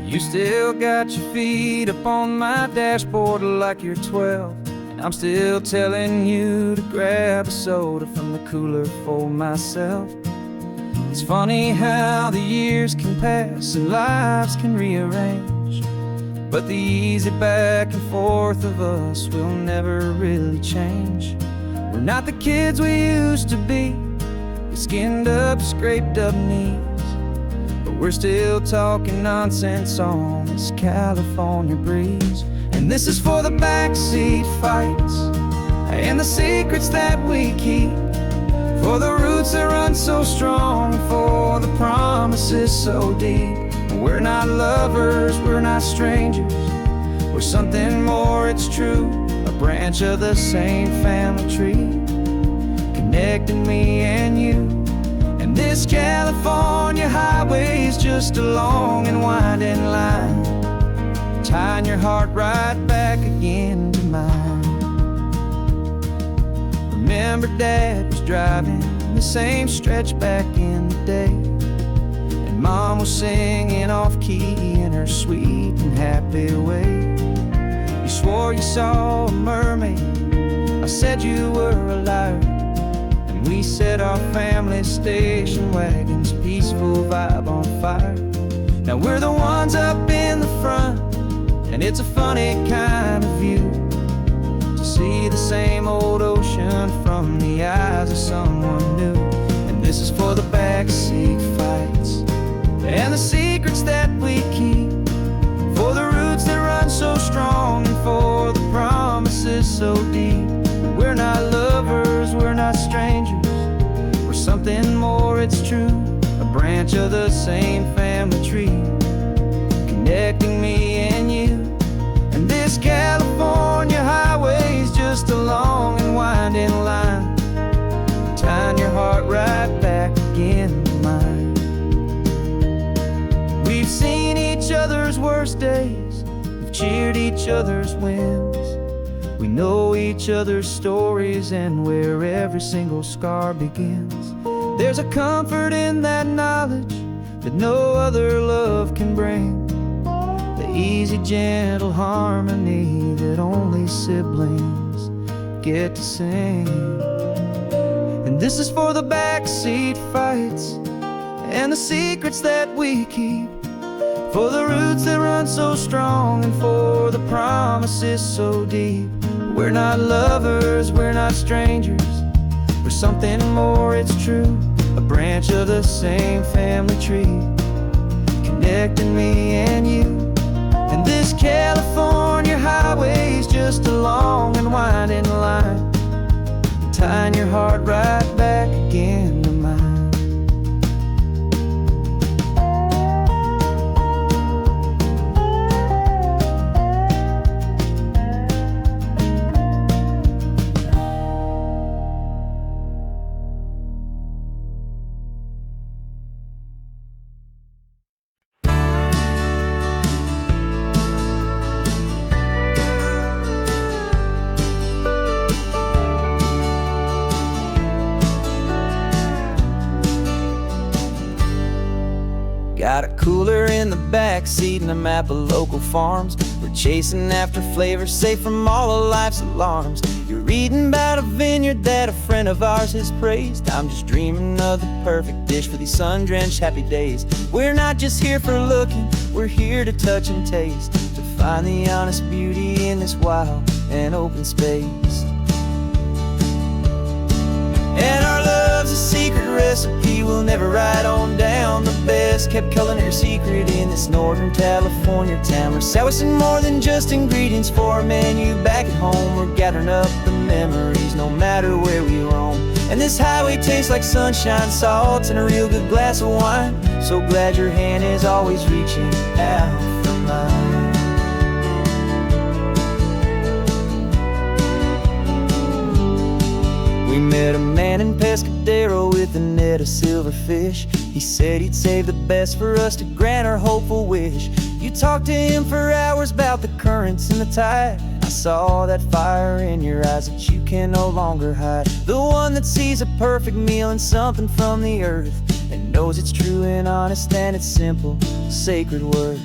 You still got your feet up on my dashboard like you're 12, and I'm still telling you to grab a soda from the cooler for myself. It's funny how the years can pass and lives can rearrange, but the easy back and forth of us will never really change. We're not the kids we used to be, with skinned up, scraped up knees, but we're still talking nonsense on this California breeze. And this is for the backseat fights and the secrets that we keep, for the roots that run so strong, for the promises so deep. We're not lovers, we're not strangers, we're something more, it's true. A branch of the same family tree, connecting me and you. And this California highway is just a long and winding line, tying your heart right back again to mine. Remember Dad was driving the same stretch back in the day, and Mom was singing off-key in her sweet and happy way. You swore you saw a mermaid, I said you were a liar, and we set our family station wagon's peaceful vibe on fire. Now we're the ones up in the front, and it's a funny kind of view to see the same old ocean from the eyes of someone new. And this is for the backseat fights and the secrets that we keep, for the roots that run so strong and for the promises so deep. We're not lovers, we're not strangers, we're something more, it's true. A branch of the same family tree, connecting me and you. And this California highway is just a long and winding line, tying your heart right back again to mine. We've seen each other's worst days, we've cheered each other's wins, we know each other's stories and where every single scar begins. There's a comfort in that knowledge that no other love can bring, the easy, gentle harmony that only siblings get to sing. And this is for the backseat fights and the secrets that we keep, for the roots that run so strong and for the promises so deep. We're not lovers, we're not strangers, we're something more, it's true. A branch of the same family tree, connecting me and you. And this California highway is just a long and winding line, tying your heart right back again to mine. Got a cooler in the backseat and a map of local farms. We're chasing after flavors safe from all of life's alarms. You're reading about a vineyard that a friend of ours has praised. I'm just dreaming of the perfect dish for these sun-drenched happy days. We're not just here for looking, we're here to touch and taste, to find the honest beauty in this wild and open space. And our love's a secret recipe we'll never write on down, the best kept culinary secret in this Northern California town. We're sourcing more than just ingredients for a menu back at home. We're gathering up the memories no matter where we roam. And this highway tastes like sunshine, salt, and a real good glass of wine. So glad your hand is always reaching out for mine. We met a man in Pescadero with a net of silverfish. He said he'd save the best for us to grant our hopeful wish. You talked to him for hours about the currents and the tide. I saw that fire in your eyes that you can no longer hide. The one that sees a perfect meal and something from the earth, and knows it's true and honest and it's simple, sacred worth.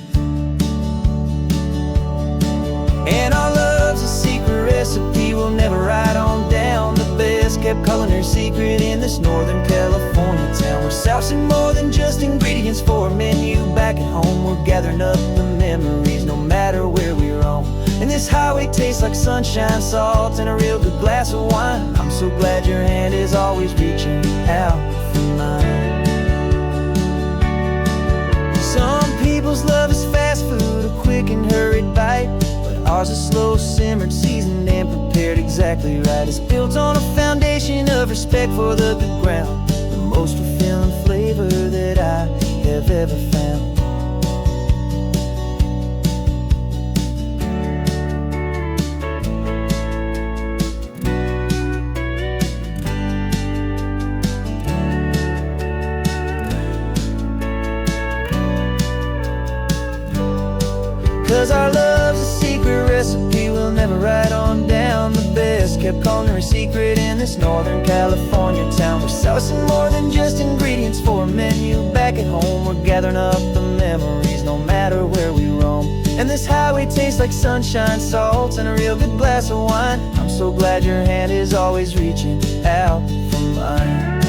secret in this Northern California town. We're sourcing more than just ingredients for a menu. Back at home, we're gathering up the memories, no matter where we roam. And this highway tastes like sunshine, salt, and a real good glass of wine. I'm so glad your hand is always reaching out for mine. Some people's love is fast food, a quick and hurried bite, but ours is slow simmered, seasoned, and prepared exactly right. It's built on a foundation of respect for the good ground, the most fulfilling flavor that I have ever found. 'Cause our love's a secret recipe we'll never write on down. The best kept culinary secret in this Northern California town. We're sourcing more than just ingredients for a menu. Back at home, we're gathering up the memories, no matter where we roam. And this highway tastes like sunshine, salt, and a real good glass of wine. I'm so glad your hand is always reaching out for mine.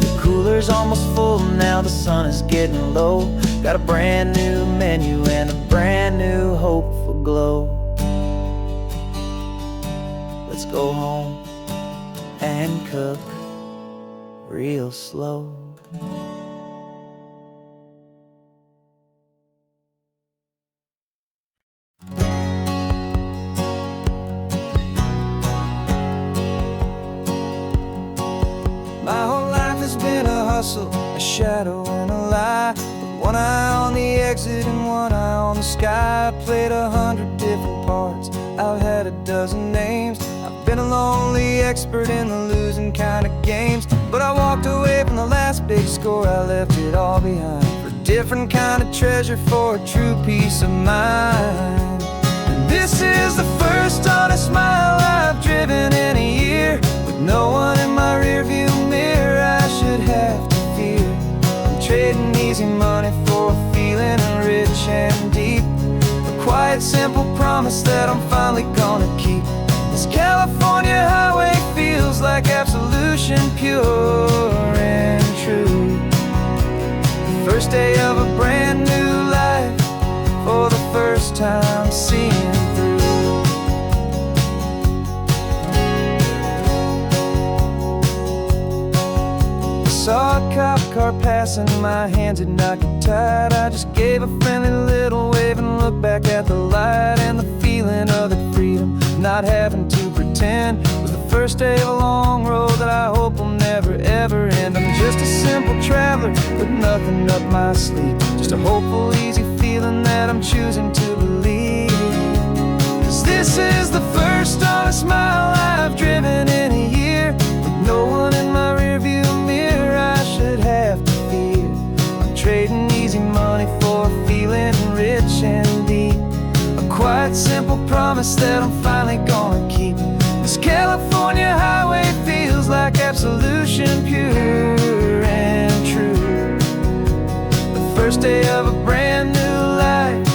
The cooler's almost full now, the sun is getting low. Got a brand new menu and a brand new hopeful glow. Let's go home and cook real slow. My whole life has been a hustle, a shadow and a lie. One eye on the exit and one eye on the sky. I played 100 different parts, I've had a dozen names. I've been a lonely expert in the losing kind of games. But I walked away from the last big score, I left it all behind for a different kind of treasure, for a true peace of mind. And this is the first honest smile I've driven in a year, with no one in my rearview mirror I should have to fear. I'm trading easy money for a feeling rich and deep, a quiet, simple promise that I'm finally gonna keep. This California highway feels like absolution, pure and true. The first day of a brand new life, for the first time seeing through. Saw a cop car passing, my hands had not got tied. I just gave a friendly little wave and looked back at the light. And the feeling of the freedom, not having to pretend, was the first day of a long road that I hope will never ever end. I'm just a simple traveler with nothing up my sleeve, just a hopeful, easy feeling that I'm choosing to believe. 'Cause this is the first honest mile I've driven in a year, with no one in my rearview mirror I should have to fear. I'm trading easy money for a feeling rich and deep, a quiet, simple promise that I'm finally gonna keep. This California highway feels like absolution, pure and true. The first day of a brand new life,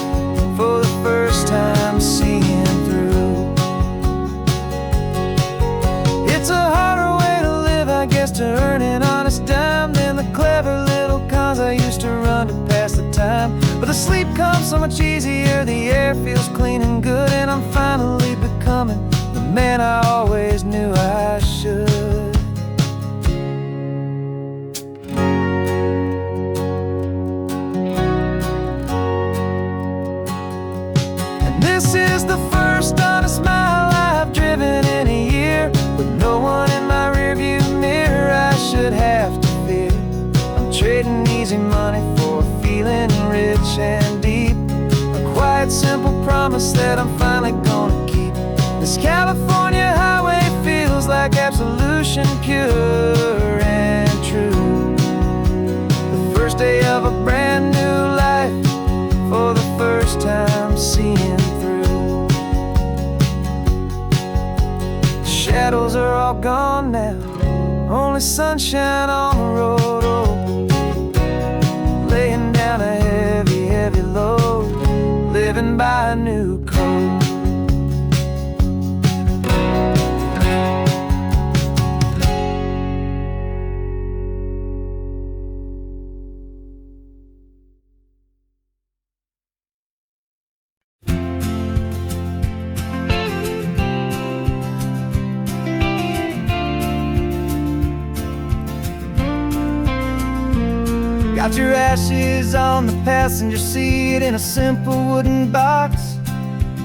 for the first time seeing through. It's a harder way to live, I guess, to earn an honest dime than the clever little cons I used to run to pass the time. But the sleep comes so much easier, the air feels clean and good, and I'm finally becoming the man I always knew I should. And this is the first honest mile I've driven in a year, with no one in my rearview mirror I should have to fear. I'm trading easy money for a feeling rich and deep, a quiet, simple promise that I'm finally gonna keep. This California highway feels like absolution, pure and true. The first day of a brand new life, for the first time seeing through. The shadows are all gone now, only sunshine on the road. Oh, laying down a heavy, heavy load, living by a new code. Got your ashes on the passenger seat in a simple wooden box.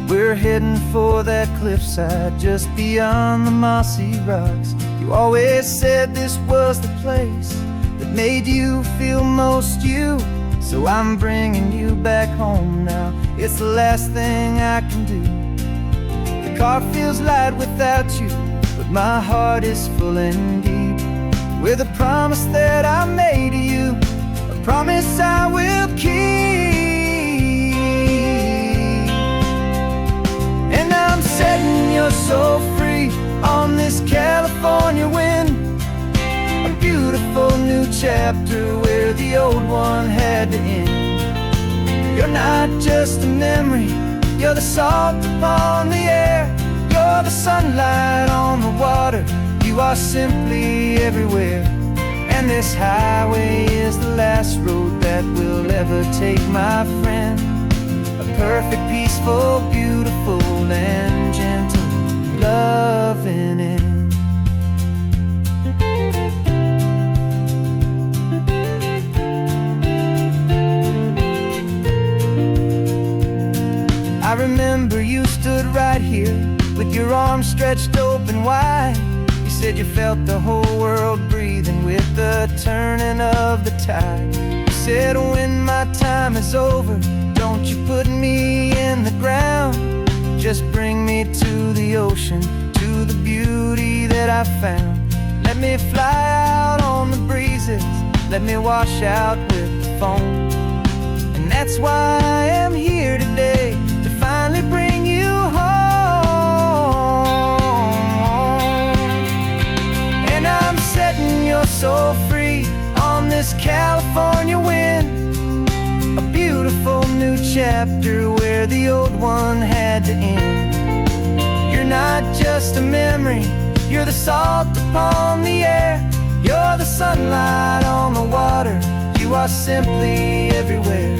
We're heading for that cliffside just beyond the mossy rocks. You always said this was the place that made you feel most you. So I'm bringing you back home now. It's the last thing I can do. The car feels light without you, but my heart is full and deep with a promise that I made to you, a promise I will keep. And I'm setting your soul free on this California wind, a beautiful new chapter where the old one had to end. You're not just a memory, you're the salt upon the air, you're the sunlight on the water, you are simply everywhere. And this highway is the last road that we'll ever take, my friend. A perfect, peaceful, beautiful, and gentle, loving end. I remember you stood right here with your arms stretched open wide. You said you felt the whole world breathing with the turning of the tide. You said when my time is over, don't you put me in the ground, just bring me to the ocean, to the beauty that I found. Let me fly out on the breezes, let me wash out with the foam. And that's why I am here today, to finally bring you home. And I'm setting your soul free on this California wind, a beautiful new chapter where the old one had to end. You're not just a memory, you're the salt upon the air, you're the sunlight on the water, you are simply everywhere.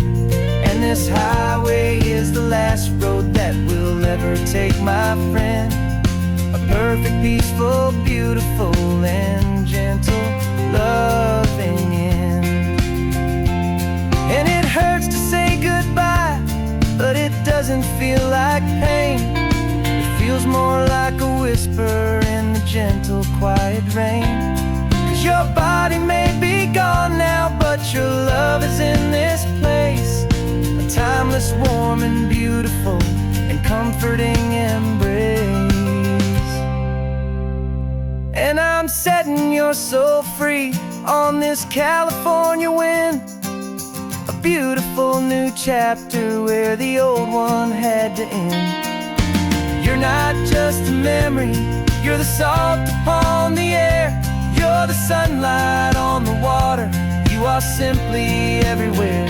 And this highway is the last road that we'll ever take, my friend. A perfect, peaceful, beautiful, and gentle, loving end. And it hurts to say goodbye, but it doesn't feel like pain. It feels more like a whisper in the gentle, quiet rain. 'Cause your body may be gone now, but your love is in this place, a timeless, warm, and beautiful, and comforting embrace. And I'm setting your soul free on this California wind, a beautiful new chapter where the old one had to end. You're not just a memory, you're the salt upon the air, you're the sunlight on the water, you are simply everywhere.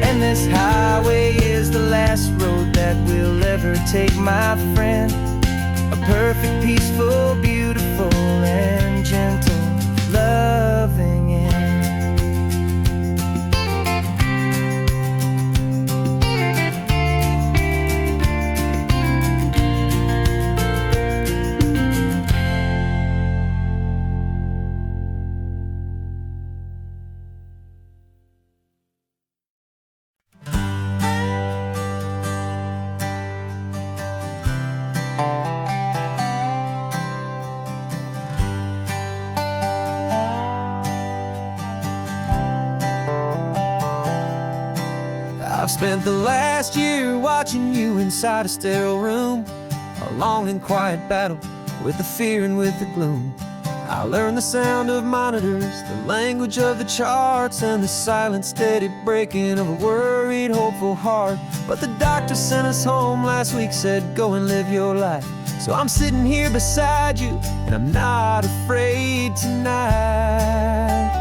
And this highway is the last road that we'll ever take, my friend. A perfect, peaceful, beautiful, and gentle, loving end. I've spent the last year watching you inside a sterile room, a long and quiet battle with the fear and with the gloom. I learned the sound of monitors, the language of the charts, and the silent, steady breaking of a worried, hopeful heart. But the doctor sent us home last week, said go and live your life. So I'm sitting here beside you, and I'm not afraid tonight.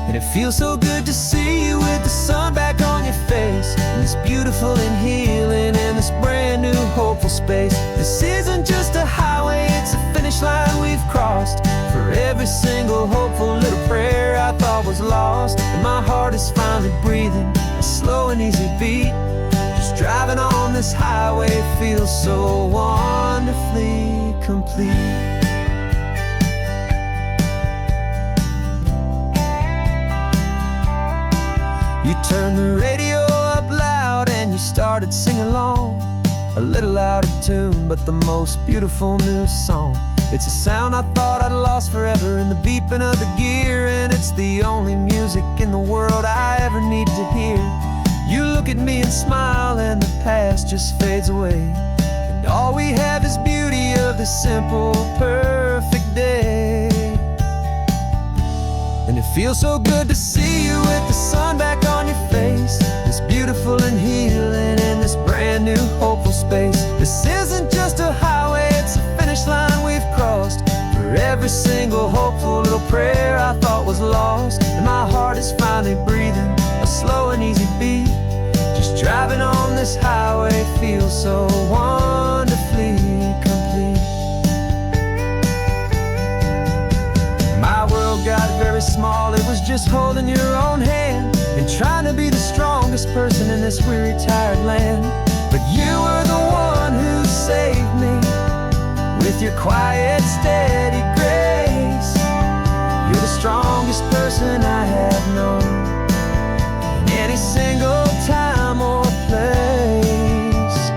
And it feels so good to see you with the sun back on your face, and this beautiful and healing in this brand new hopeful space. This isn't just a highway, it's a finish line we've crossed. For every single hopeful little prayer I thought was lost, and my heart is finally breathing a slow and easy beat. Just driving on this highway feels so wonderfully complete. You turned the radio up loud and you started singing along, a little out of tune, but the most beautiful new song. It's a sound I thought I'd lost forever in the beeping of the gear, and it's the only music in the world I ever need to hear. You look at me and smile, and the past just fades away, and all we have is beauty of this simple, perfect day. And it feels so good to see you with the sun back on your face, this beautiful and healing in this brand new hopeful space. This isn't just a highway, it's a finish line we've crossed. For every single hopeful little prayer I thought was lost, and my heart is finally breathing a slow and easy beat. Just driving on this highway feels so wonderfully complete. My world got very small, it was just holding your own hand and trying to be the strongest person in this weary, tired land. But you were the one who saved me with your quiet, steady grace. You're the strongest person I have known in any single time or place.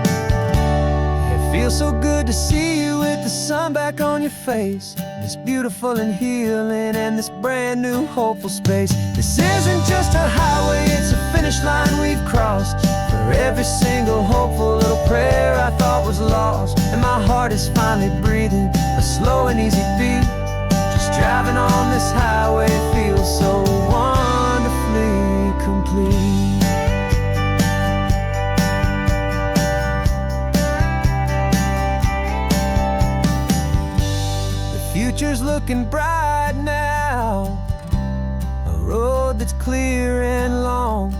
It feels so good to see you with the sun back on your face, this beautiful and healing and this brand new hopeful space. This isn't just a highway, it's a finish line we've crossed. For every single hopeful little prayer I thought was lost, and my heart is finally breathing a slow and easy beat. Just driving on this highway feels so wonderfully complete. Future's looking bright now, a road that's clear and long.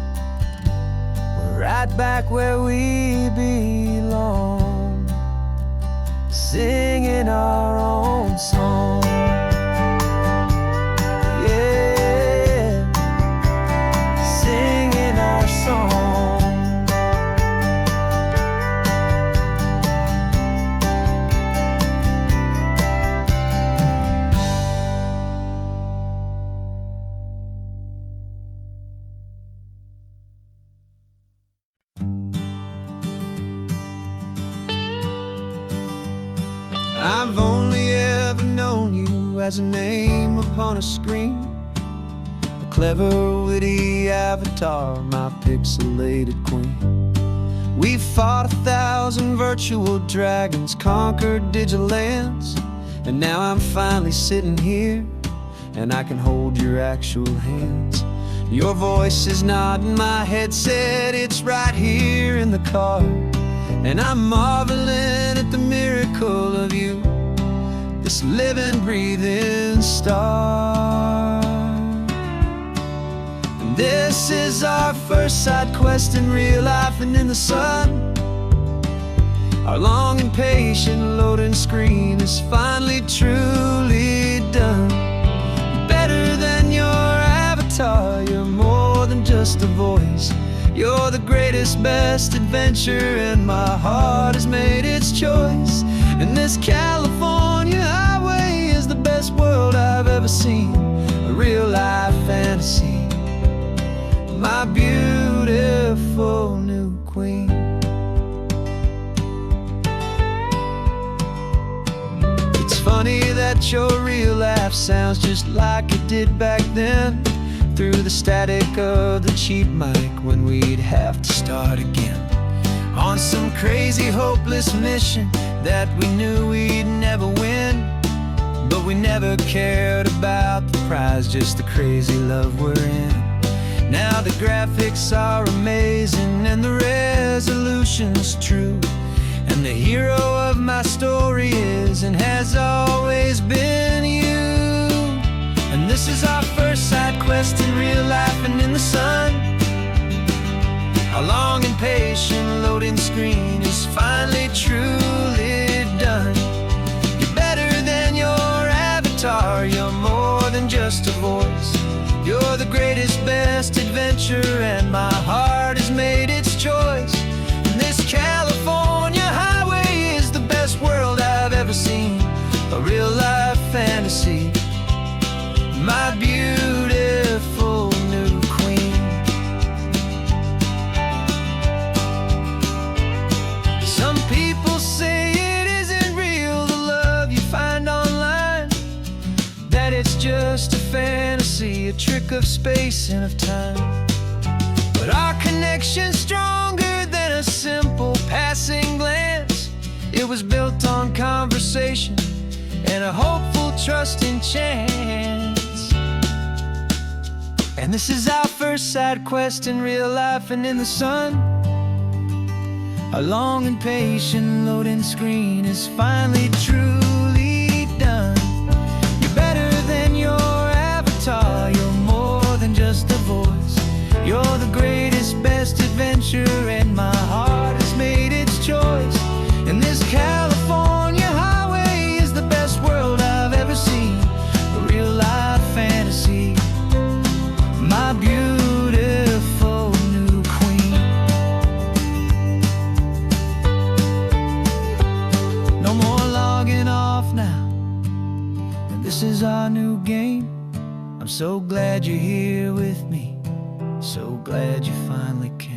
We're right back where we belong, singing our own song. Yeah, singing our song. I've only ever known you as a name upon a screen, a clever, witty avatar, my pixelated queen. We've fought 1,000 virtual dragons, conquered digital lands, and now I'm finally sitting here, and I can hold your actual hands. Your voice is not in my headset, it's right here in the car, and I'm marveling at the miracle of you, this living, breathing star. And this is our first side quest in real life and in the sun. Our long and patient loading screen is finally truly done. You're better than your avatar, you're more than just a voice. You're the greatest, best adventure, and my heart has made its choice. And this California highway is the best world I've ever seen, a real-life fantasy, my beautiful new queen. It's funny that your real life sounds just like it did back then, through the static of the cheap mic when we'd have to start again, on some crazy hopeless mission that we knew we'd never win. But we never cared about the prize, just the crazy love we're in. Now the graphics are amazing and the resolution's true, and the hero of my story is and has always been you. And this is our first side quest in real life and in the sun. Our long and patient loading screen is finally truly done. You're better than your avatar, you're more than just a voice. You're the greatest, best adventure, and my heart has made its choice. And this California highway is the best world I've ever seen, a real-life fantasy, my beautiful new queen. see a trick of space and of time. But our connection's stronger than a simple passing glance. It was built on conversation and a hopeful trust in chance. And this is our first side quest in real life and in the sun. Our long and patient loading screen is finally truly done. You're better than your avatar, you're more than just a voice. You're the greatest, best adventure, and my heart has made its choice. And this California highway is the best world I've ever seen. A real life fantasy, my beautiful new queen. No more logging off now, and this is our new game. I'm so glad you're here with me, so glad you finally came.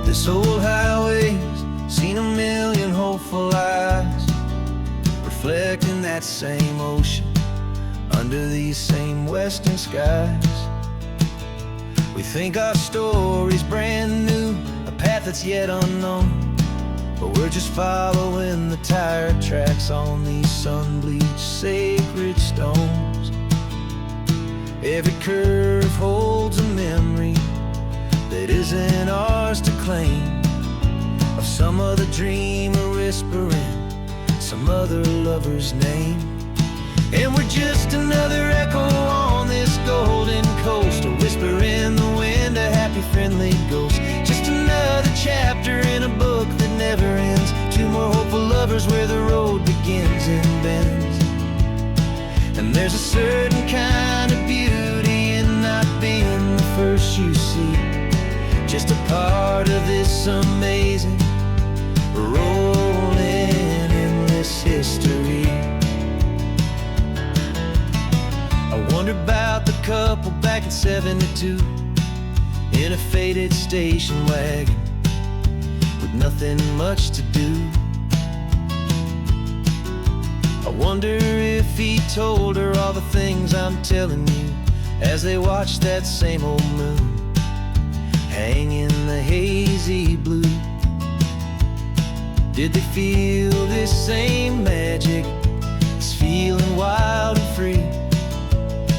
This old highway's seen a million hopeful eyes, reflecting that same ocean under these same western skies. We think our story's brand new, a path that's yet unknown, but we're just following the tire tracks on these sun-bleached sacred stones. Every curve holds a memory that isn't ours to claim, of some other dreamer whispering some other lover's name. And we're just another echo on this golden coast, a whisper in the wind, a happy friendly ghost. Just another chapter in a book that never ends. Two more hopeful lovers where the road begins and bends. And there's a certain kind of beauty in not being the first you see, just a part of this amazing, rolling endless history. I wonder about the couple back in '72 in a faded station wagon with nothing much to do. I wonder if he told her all the things I'm telling you as they watched that same old moon hang in the hazy blue. Did they feel this same magic, this feeling wild and free,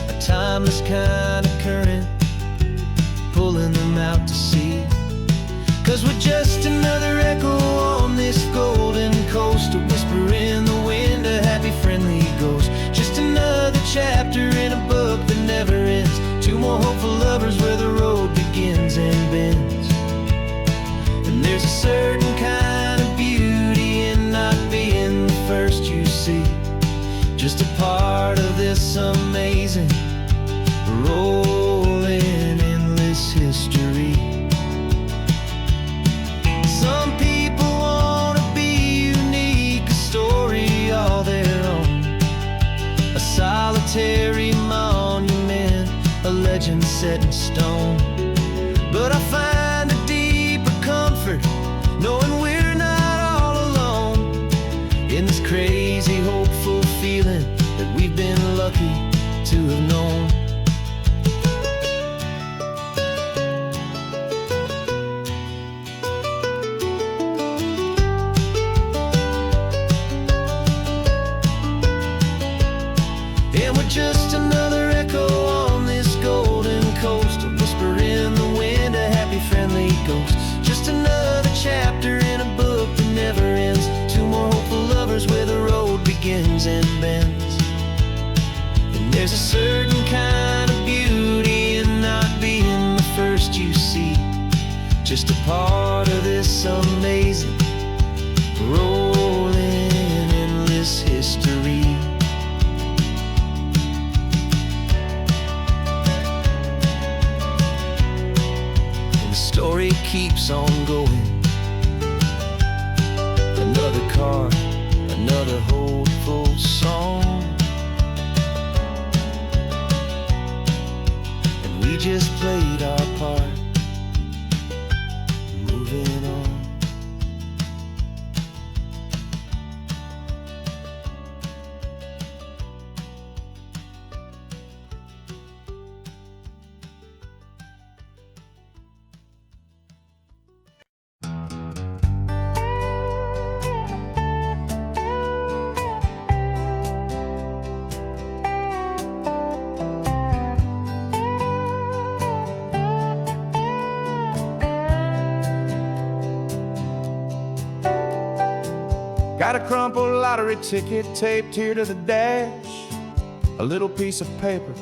a timeless kind of current pulling them out to sea? 'Cause we're just another echo on this golden coast, a whisper in the wind, a happy friendly ghost. Just another chapter in a book that never ends. Two more hopeful lovers where the road begins and bends. And there's a certain kind of beauty in not being the first you see, just a part of this amazing, rolling endless history. Some people want to be unique, a story all their own, a solitary monument, a legend set in stone. But I find a deeper comfort knowing we're not all alone in this crazy, hopeful feeling that we've been lucky to have known. And we're just another echo on this golden coast, a whisper keeps on going. Another car, another hopeful song, and we just played our part, moving on. Got a crumpled lottery ticket taped here to the dash, a little piece of paper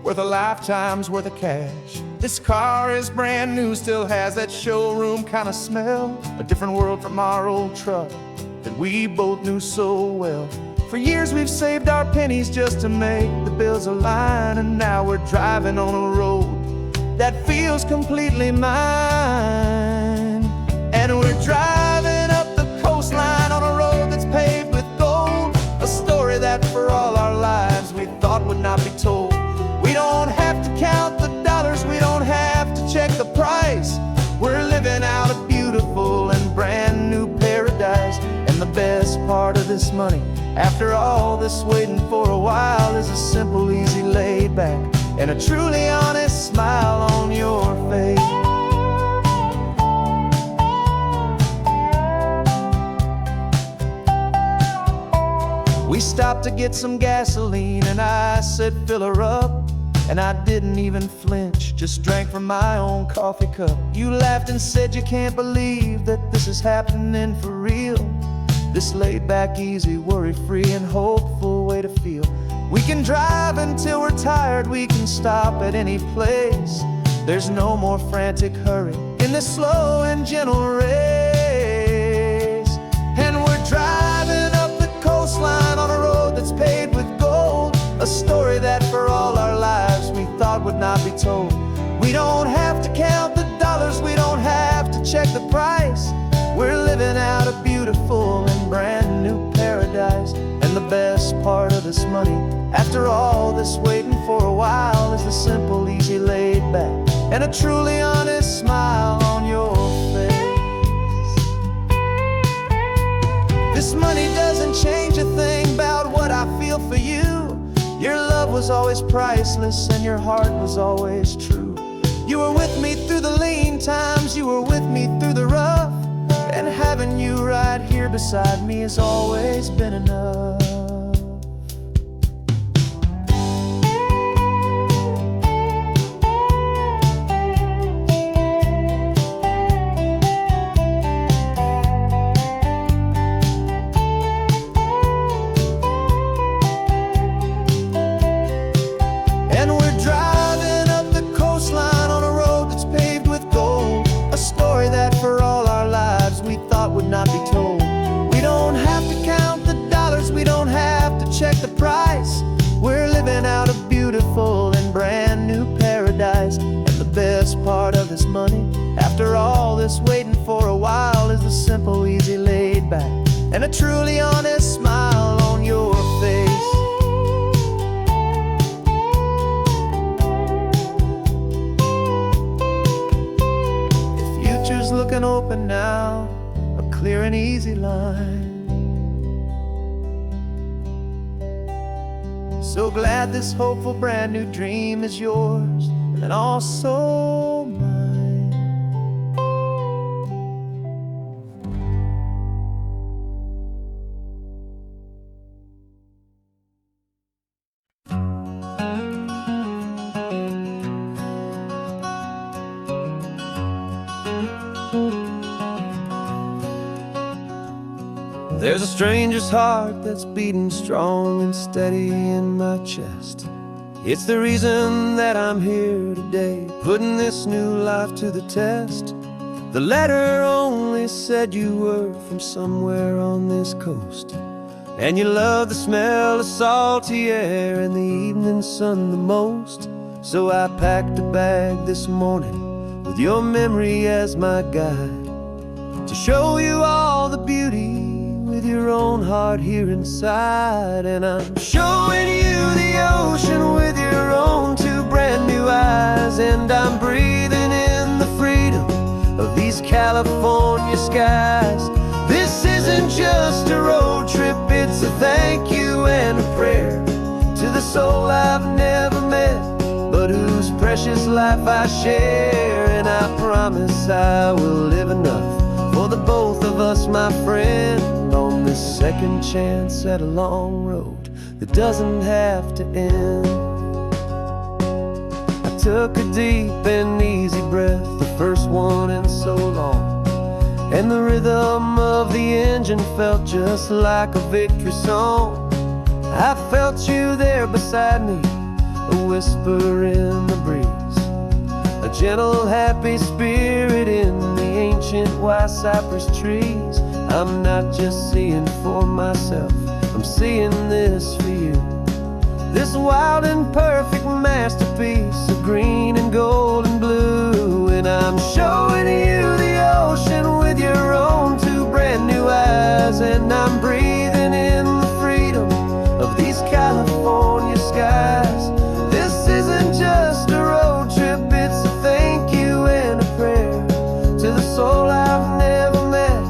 worth a lifetime's worth of cash. This car is brand new, still has that showroom kind of smell, a different world from our old truck that we both knew so well. For years we've saved our pennies just to make the bills align, and now we're driving on a road that feels completely mine. And we're driving up the coastline on a road that's paved with gold, a story that for all our lives we thought would not be told. We don't have to count the dollars, we don't have to check the price. We're living out a beautiful and brand new paradise. And the best part of this money, after all this waiting for a while, is a simple, easy, laid back, and a truly honest smile on your face. We stopped to get some gasoline, and I said, fill her up. And I didn't even flinch, just drank from my own coffee cup. You laughed and said you can't believe that this is happening for real. This laid back, easy, worry-free and hopeful way to feel. We can drive until we're tired, we can stop at any place. There's no more frantic hurry in this slow and gentle race. And we're driving up the coastline on a road that's paved with gold, a story that for all our lives we thought would not be told. We don't have to count the dollars, we don't have to check the price. We're living out a beautiful and brand new paradise. And the best part of this money, after all this waiting for a while, is the simple, easy, laid back, and a truly honest smile on your face. This money doesn't change a thing about what I feel for you. Your love was always priceless and your heart was always true. You were with me through the lean times, you were with me through the rough, and having you right here beside me has always been enough. Not be told. We don't have to count the dollars, we don't have to check the price. We're living out a beautiful and brand new paradise. And the best part of this money, after all this waiting for a while, is the simple, easy, laid back, and a truly honest smile on your face. The future's looking open now, clear and easy line. So glad this hopeful brand new dream is yours and also mine. There's a stranger's heart that's beating strong and steady in my chest. It's the reason that I'm here today, putting this new life to the test. The letter only said you were from somewhere on this coast, and you love the smell of salty air and the evening sun the most. So I packed a bag this morning with your memory as my guide, to show you all the beauty with your own heart here inside. And I'm showing you the ocean with your own two brand new eyes, and I'm breathing in the freedom of these California skies. This isn't just a road trip, it's a thank you and a prayer to the soul I've never met, but whose precious life I share. And I promise I will live enough for the both of us, my friend, on this second chance at a long road that doesn't have to end. I took a deep and easy breath, the first one in so long, and the rhythm of the engine felt just like a victory song. I felt you there beside me, a whisper in the breeze, a gentle happy spirit in the ancient white cypress trees. I'm not just seeing for myself, I'm seeing this for you, this wild and perfect masterpiece of green and gold and blue. And I'm showing you the ocean with your own two brand new eyes, and I'm breathing in the freedom of these California skies. This isn't just a road trip, it's a thank you and a prayer to the soul I've never met,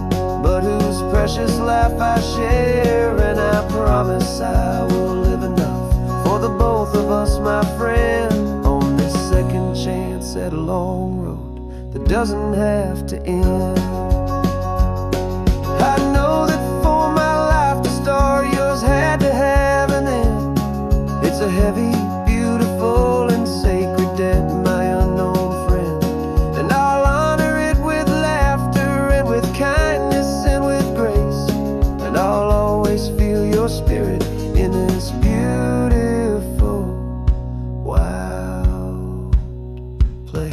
but whose precious life I share. And I promise I will live enough for the both of us, my friend, on this second chance at a long road that doesn't have to end. I know that for my life to start, yours had to have an end. It's a heavy, beautiful, and sacred debt, my unknown friend, and I'll honor it with laughter and with kindness and with grace, and I'll always feel your spirit in this beautiful, wild place.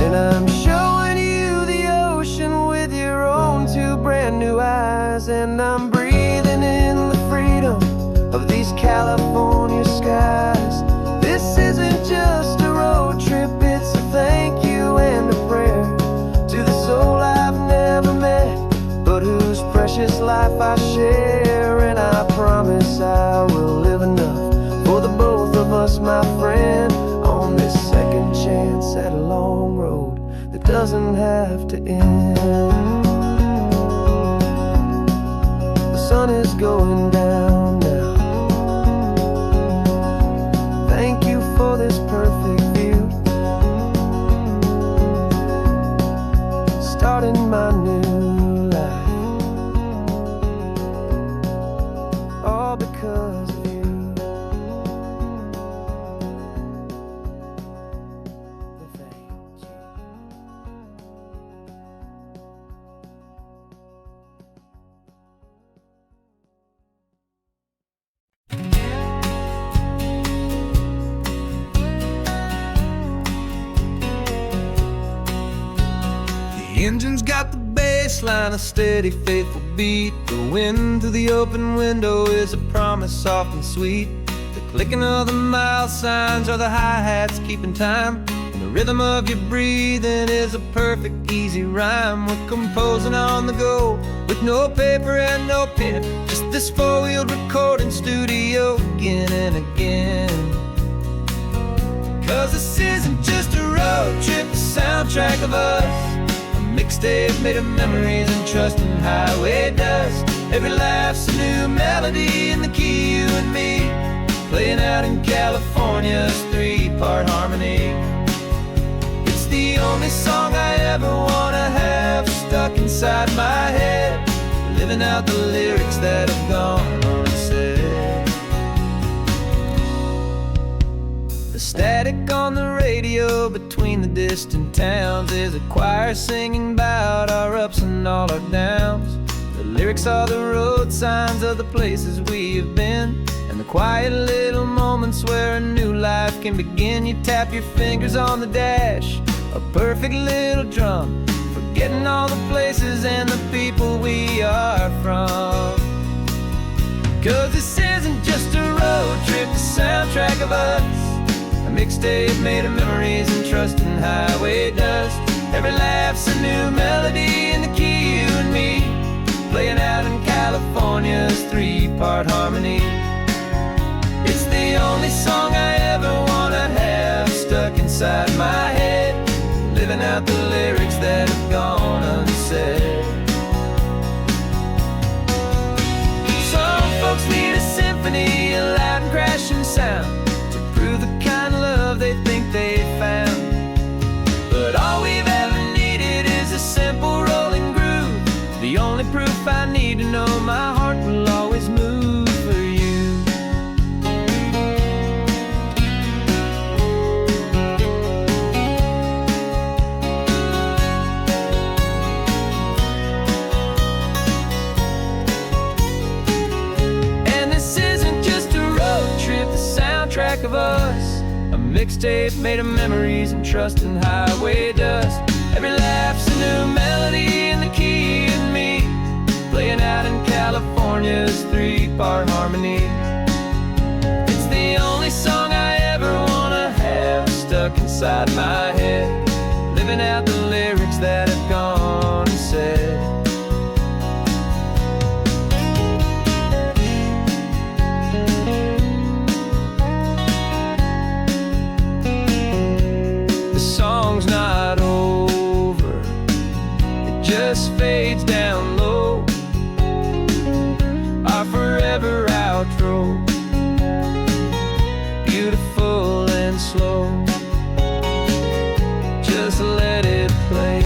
And I'm showing you the ocean with your own two brand new eyes, and I'm breathing in the freedom of these California skies. This isn't just a road trip, it's a thank you and a prayer to the soul I've never met, but whose precious life I share. And I promise I will live enough for the both of us, my friend, on this second chance at a long road that doesn't have to end. The sun is going down now. Thank you for this perfect view, starting my new life, all because of you. Thank you. The engine's got the bass line, a steady, faithful beat. The wind through the open window is a promise soft and sweet. The clicking of the mile signs are the hi-hats keeping time, and the rhythm of your breathing is a perfect, easy rhyme. We're composing on the go with no paper and no pen, just this four-wheeled recording studio again and again. Cause this isn't just a road trip, the soundtrack of us, mixtape made of memories and trust in highway dust. Every laugh's a new melody in the key, you and me, playing out in California's three-part harmony. It's the only song I ever wanna have stuck inside my head, living out the lyrics that have gone unsaid. The static on the radio between the distant towns is a choir singing about our ups and all our downs. The lyrics are the road signs of the places we have been, and the quiet little moments where a new life can begin. You tap your fingers on the dash, a perfect little drum for getting all the places and the people we are from. 'Cause this isn't just a road trip, the soundtrack of us, a mixtape made of memories and trust in highway dust. Every laugh's a new melody in the key, you and me, playing out in California's 3-part harmony. It's the only song I ever wanna have stuck inside my head, living out the lyrics that have gone unsaid. Some folks need a symphony, a loud and crashing sound, to prove the kind of love they think they found. But all we've ever needed is a simple rolling groove, the only proof I need to know my heart will always move for you. And this isn't just a road trip, the soundtrack of us, a mixtape made of memories and trust in highway dust. Every laugh's a new melody in the key and me, playing out in California's 3-part harmony. It's the only song I ever wanna have stuck inside my head, living out the lyrics that have gone unsaid. The song's not over, it just fades down low, our forever outro, beautiful and slow. Just let it play.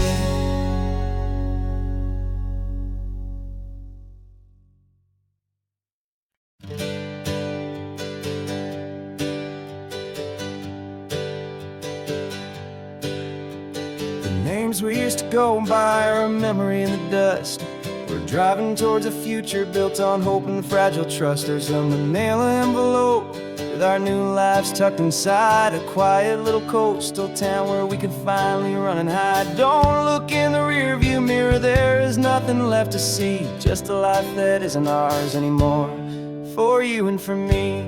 The names we used to go by are a memory in the dust. We're driving towards a future built on hope and fragile trust. There's a manila envelope with our new lives tucked inside, a quiet little coastal town where we could finally run and hide. Don't look in the rearview mirror, there is nothing left to see, just a life that isn't ours anymore, for you and for me.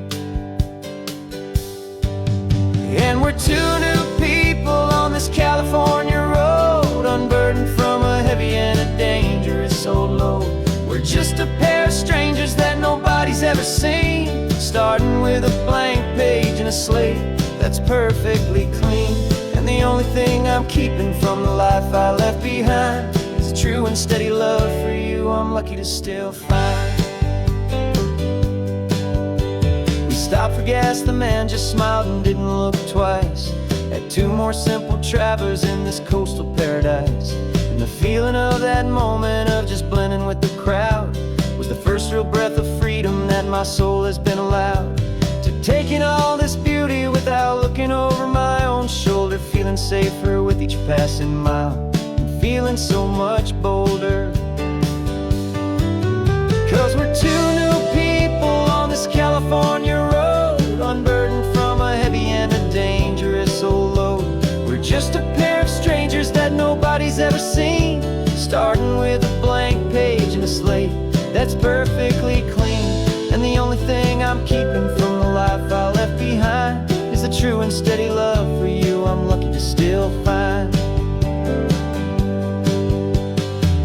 And we're two new people on this California road, unburdened from a heavy and a dangerous old load. We're just a pair of strangers that nobody's ever seen, starting with a blank page and a slate that's perfectly clean. And the only thing I'm keeping from the life I left behind is a true and steady love for you I'm lucky to still find. We stopped for gas, the man just smiled and didn't look twice. Had 2 more simple travelers in this coastal paradise. And the feeling of that moment of just blending with the crowd was the first real breath of freedom that my soul has been allowed to take in all this beauty without looking over my own shoulder, feeling safer with each passing mile and feeling so much bolder. 'Cause we're 2 new people on this California road, unburdened from a heavy and a dangerous old load. We're just a pair of strangers that nobody's ever seen, starting with a blank page and a slate that's perfectly clean. And the only thing I'm keeping from the life I left behind is the true and steady love for you I'm lucky to still find.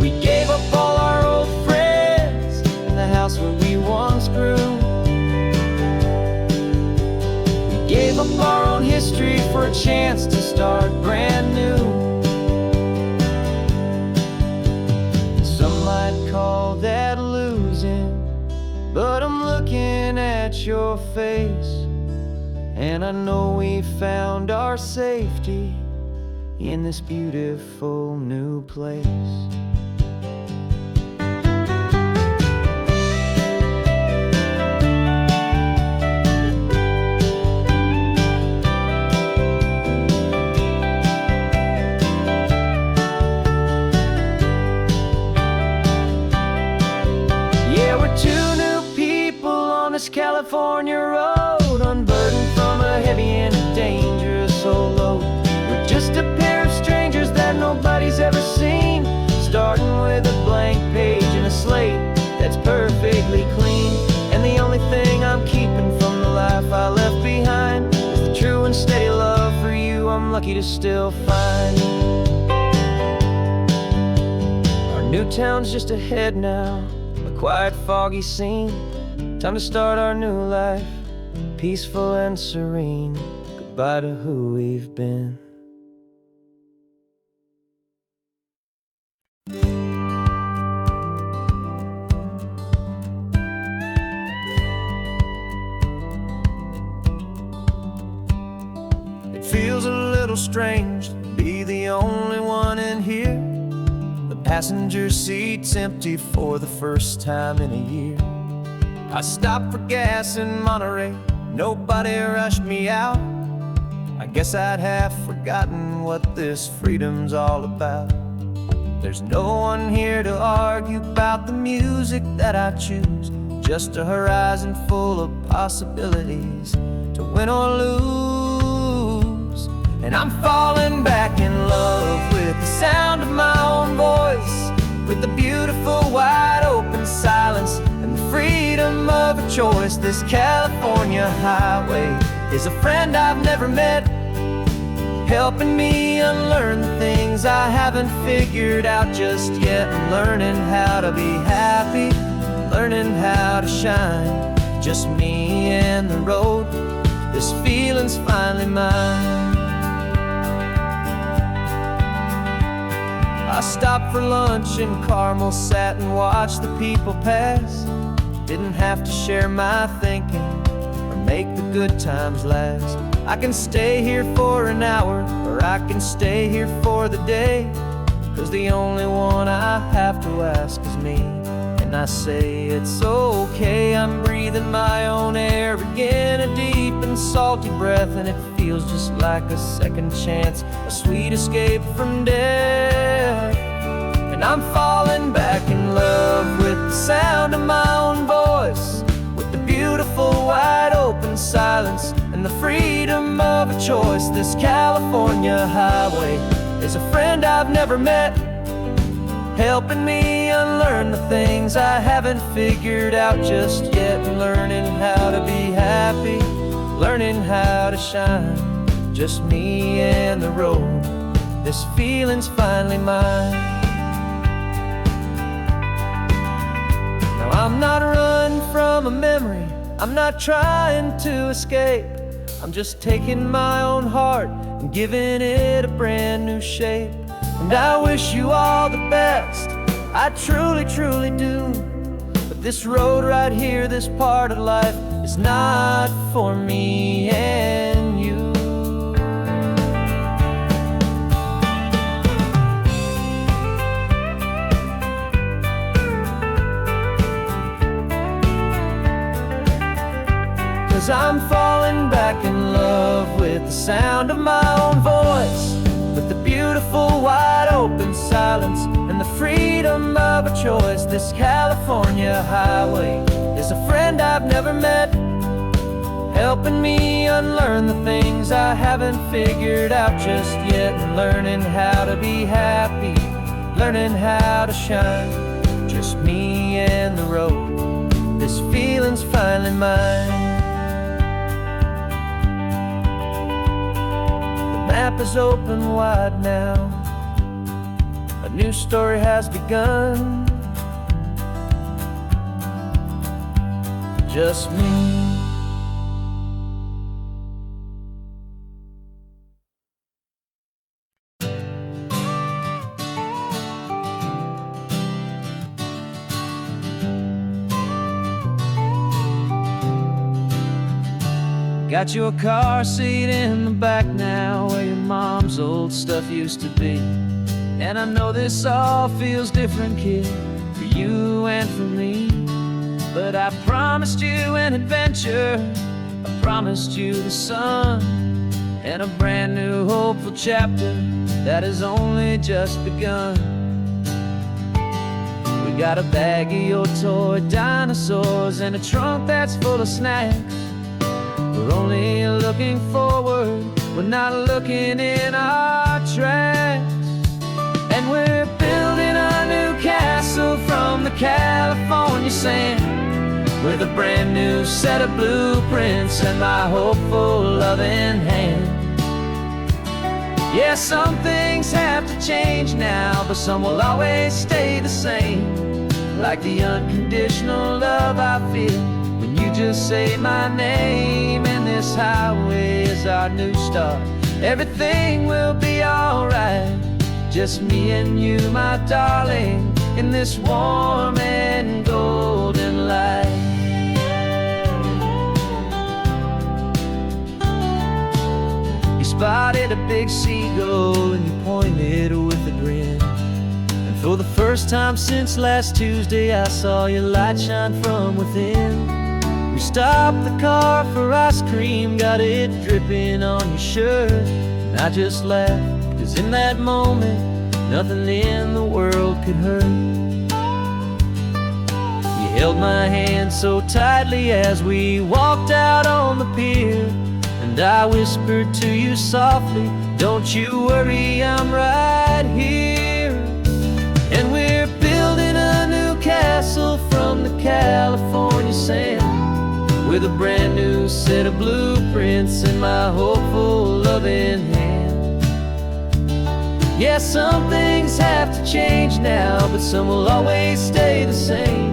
We gave up all our old friends and the house where we once grew. We gave up our own history for a chance to start brand new. Some might call that losing, but I'm looking at your face, and I know we found our safety in this beautiful new place. California road, unburdened from a heavy and a dangerous old load. We're just a pair of strangers that nobody's ever seen, I'm lucky to still find. Our new town's just ahead now, a quiet, foggy scene. Time to start our new life, peaceful and serene. Goodbye to who we've been. It feels a little strange to be the only one in here. The passenger seat's empty for the first time in a year. I stopped for gas in Monterey, nobody rushed me out. I guess I'd have forgotten what this freedom's all about. There's no one here to argue about the music that I choose, just a horizon full of possibilities to win or lose. And I'm falling back in love with the sound of my own voice, with the beautiful wide open silence and the freedom of a choice. This California highway is a friend I've never met, helping me unlearn the things I haven't figured out just yet. I'm learning how to be happy, learning how to shine, just me and the road. This feeling's finally mine. I stopped for lunch in Carmel, sat and watched the people pass. Didn't have to share my thinking or make the good times last. I can stay here for an hour, or I can stay here for the day, 'cause the only one I have to ask is me. And I say it's okay, I'm breathing my own air again, a deep and salty breath, and it feels just like a second chance, a sweet escape from death. And I'm falling back in love with the sound of my own voice, with the beautiful wide open silence and the freedom of a choice. This California highway is a friend I've never met, helping me unlearn the things I haven't figured out just yet. And learning how to be happy, learning how to shine, just me and the road. This feeling's finally mine. Now I'm not running from a memory, I'm not trying to escape. I'm just taking my own heart and giving it a brand new shape. And I wish you all the best, I truly, truly do. But this road right here, this part of life, is not for me and you. 'Cause I'm falling back in love with the sound of my own voice, with the beautiful wide open silence and the freedom of a choice. This California highway is a friend I've never met, helping me unlearn the things I haven't figured out just yet. And learning how to be happy, learning how to shine, just me and the road. This feeling's finally mine. The map is open wide now, a new story has begun. Just me. Got your car seat in the back now, where your mom's old stuff used to be. And I know this all feels different, kid, for you and for me. But I promised you an adventure, I promised you the sun, and a brand new hopeful chapter that has only just begun. We got a bag of your toy dinosaurs and a trunk that's full of snacks. We're only looking forward, we're not looking in our tracks. And we're building a new castle from the California sand, with a brand new set of blueprints and my hopeful loving hand. Yeah, some things have to change now, but some will always stay the same. Like the unconditional love I feel when you just say my name. And this highway is our new start. Everything will be alright. Just me and you, my darling, in this warm and golden light. You spotted a big seagull and you pointed with a grin. And for the first time since last Tuesday, I saw your light shine from within. We stopped the car for ice cream, got it dripping on your shirt. And I just laughed, 'cause in that moment, nothing in the world could hurt. You held my hand so tightly as we walked out on the pier. And I whispered to you softly, don't you worry, I'm right here. And we're building a new castle from the California sand, with a brand new set of blueprints in my hopeful, loving hand. Yeah, some things have to change now, but some will always stay the same.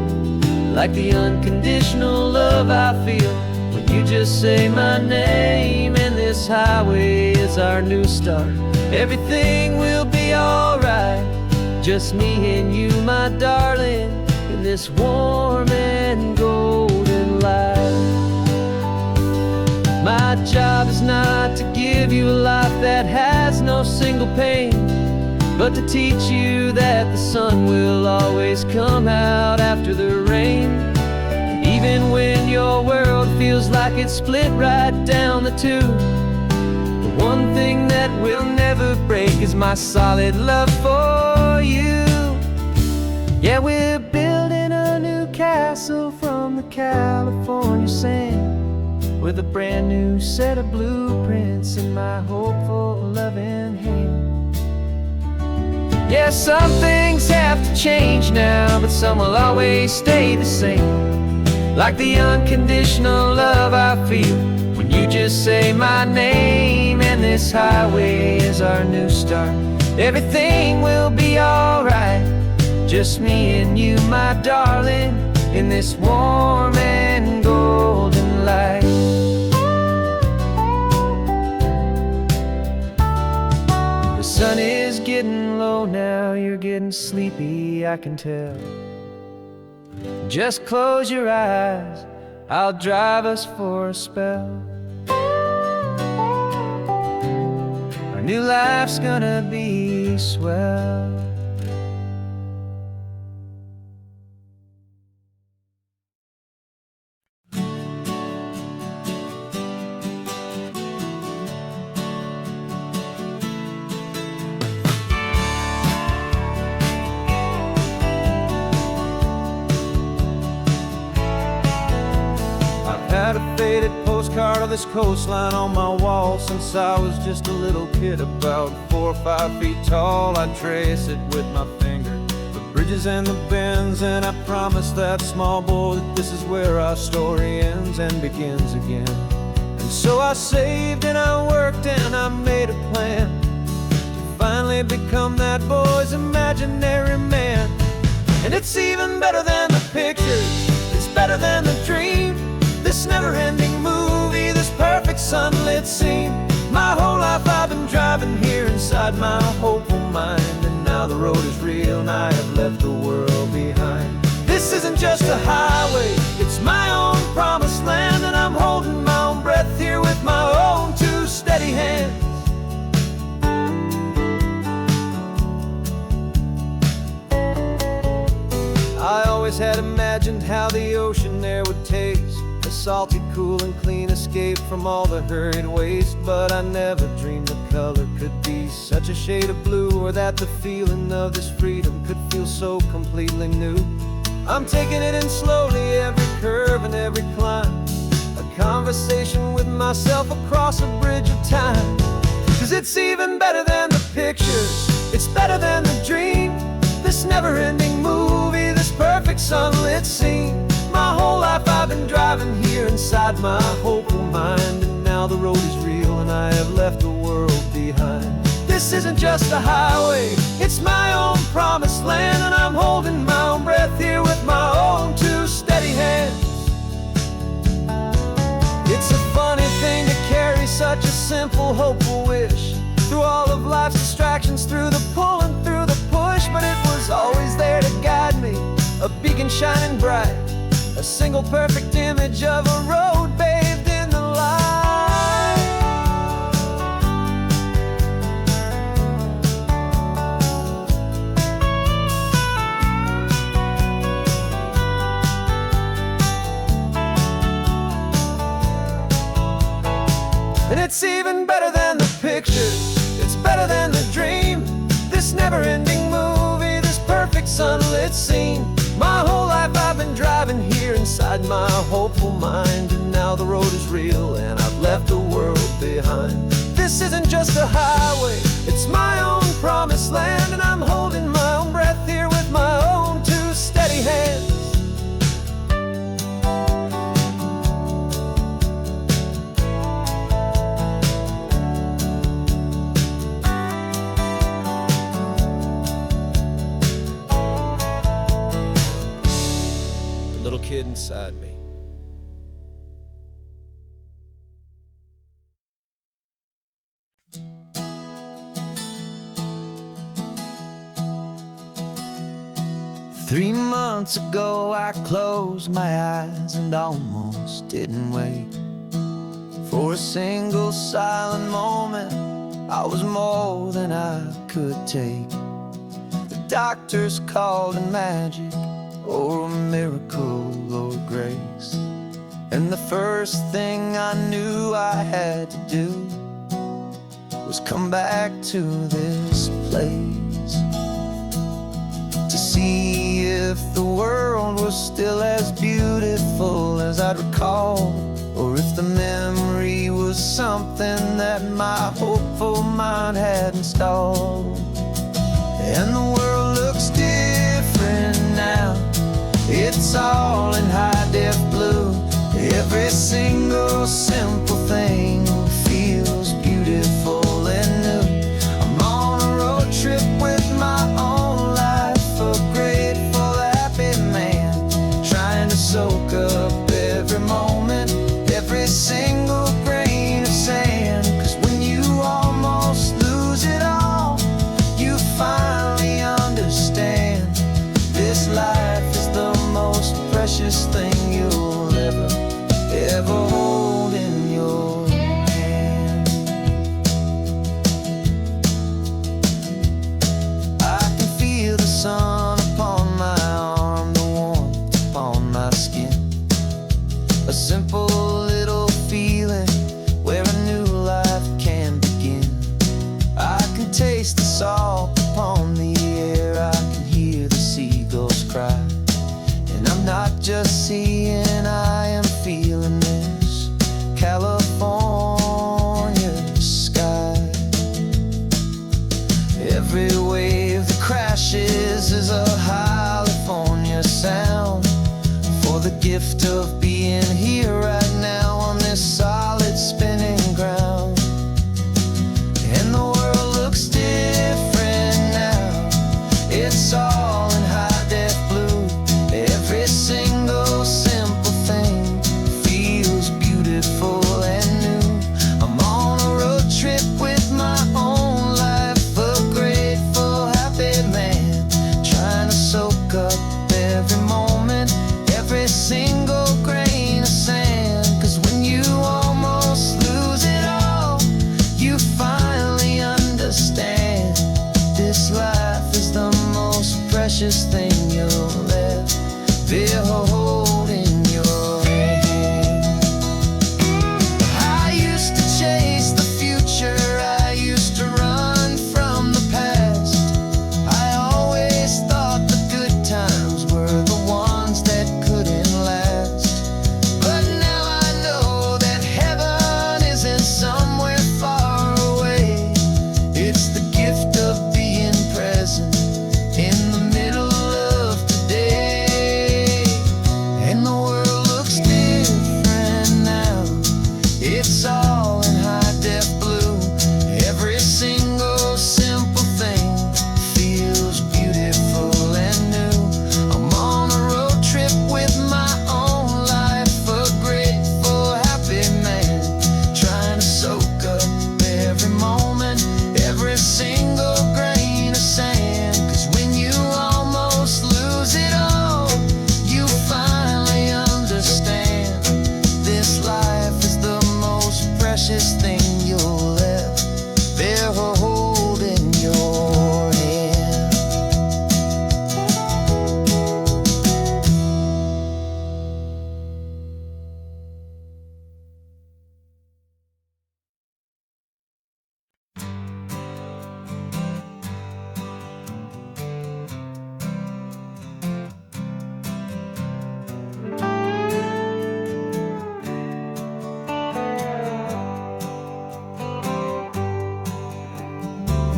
Like the unconditional love I feel when you just say my name. And this highway is our new start. Everything will be alright. Just me and you, my darling, in this warm and golden light. My job is not to give you a life that has no single pain, but to teach you that the sun will always come out after the rain. And even when your world feels like it's split right down the two, the one thing that will never break is my solid love for you. Yeah, we're building a new castle from the California sand, with a brand new set of blueprints in my hopeful, loving hand. Yeah, some things have to change now, but some will always stay the same. Like the unconditional love I feel when you just say my name. And this highway is our new start. Everything will be alright. Just me and you, my darling, in this warm and golden light. The sun is getting low now, you're getting sleepy, I can tell. Just close your eyes, I'll drive us for a spell. Our new life's gonna be swell. Had a faded postcard of this coastline on my wall since I was just a little kid, about 4 or 5 feet tall. I'd trace it with my finger, the bridges and the bends, and I promised that small boy that this is where our story ends and begins again. And so I saved and I worked and I made a plan to finally become that boy's imaginary man. And it's even better than the pictures, it's better than the dream. This never-ending movie, this perfect sunlit scene. My whole life I've been driving here inside my hopeful mind, and now the road is real and I have left the world behind. This isn't just a highway, it's my own promised land, and I'm holding my own breath here with my own 2 steady hands. I always had imagined how the ocean there would taste, a salty, cool and clean escape from all the hurried waste. But I never dreamed the color could be such a shade of blue, or that the feeling of this freedom could feel so completely new. I'm taking it in slowly, every curve and every climb, a conversation with myself across a bridge of time. 'Cause it's even better than the pictures, it's better than the dream. This never-ending movie, this perfect sunlit scene. My whole life I've been driving here inside my hopeful mind, and now the road is real and I have left the world behind. This isn't just a highway, it's my own promised land, and I'm holding my own breath here with my own two steady hands. It's a funny thing to carry such a simple, hopeful wish through all of life's distractions, through the pull and through the push. But it was always there to guide me, a beacon shining bright, a single perfect image of a road bathed in the light. And it's even better than the pictures, it's better than the dream. This never-ending movie, this perfect sunlit scene. My whole life I've been driving here inside my hopeful mind, and now the road is real and I've left the world behind. This isn't just a highway, it's my own promised land, and I'm holding my own breath here with my own two steady hands. Little kid inside me. Three months ago I closed my eyes and almost didn't wait for a single silent moment. I was more than I could take. The doctors called it magic, or a miracle, or grace. And the first thing I knew I had to do was come back to this place, to see if the world was still as beautiful as I'd recall, or if the memory was something that my hopeful mind had installed. And the world looks different now, it's all in high-def blue. Every single simple thing feels beautiful and new. I'm on a road trip with my own life, a grateful, happy man, trying to soak up every moment, every single grain of sand. 'Cause when you almost lose it all, you finally understand this life is the most precious thing you'll ever hold in your hand. I can feel the sun upon my arm, the warmth upon my skin, a simple little feeling where a new life can begin. I can taste the salt upon the air, I can hear the seagulls cry, and I'm not just seeing, I am feeling this California sky. Every wave that crashes is a California sound, for the gift of being here right now on this solid spinning ground. And the world looks different now, it's all in high-def blue. Every single simple thing feels beautiful and new. I'm on a road trip with my own life, a grateful, happy man, trying to soak up every moment, every single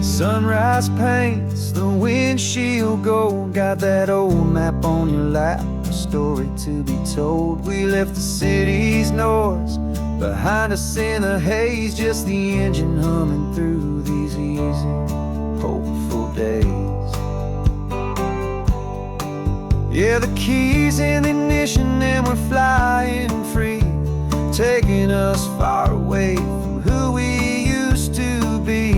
Sunrise paints the windshield gold. Got that old map on your lap, a story to be told. We left the city's noise behind us in the haze, just the engine humming through these easy, hopeful days. Yeah, the keys in the ignition and we're flying free, taking us far away from who we used to be.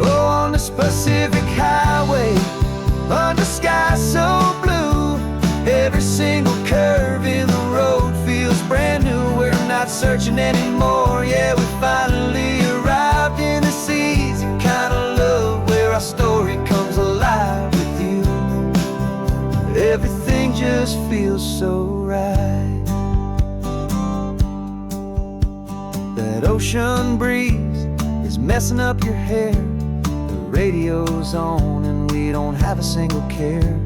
Oh, on this Pacific highway, under sky so blue, every single curve in the road feels brand new. We're not searching anymore, yeah, we finally arrived in this easy kind of love, where our story comes alive with you. Everything just feels so right. That ocean breeze is messing up your hair, the radio's on and we don't have a single care.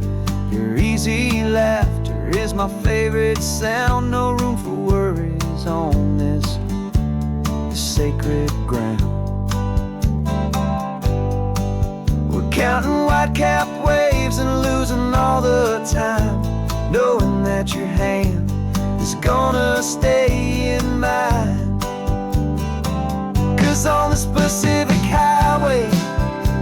Your easy laughter is my favorite sound. No room for worries on this sacred ground. We're counting white-capped waves and losing all the time, knowing that your hand is gonna stay in mine. 'Cause on this Pacific highway,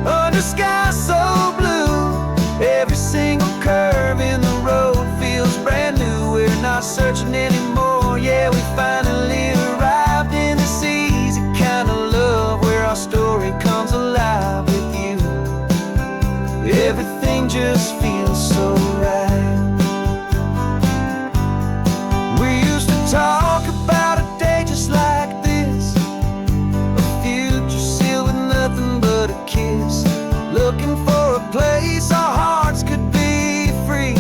under sky so blue, every single curve in the road feels brand new. We're not searching anymore, yeah, we finally arrived in this easy kind of love, where our story comes alive with you. Everything just feels so right. We used to talk about a day just like this, a future sealed with nothing but a kiss, looking for a place our hearts could be free.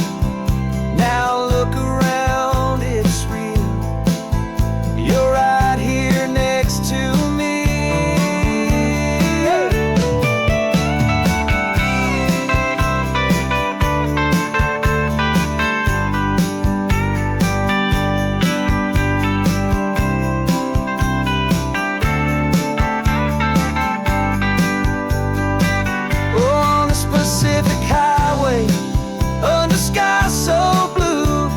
Now look around, it's real. You're right here next to me. Pacific highway, under sky so blue,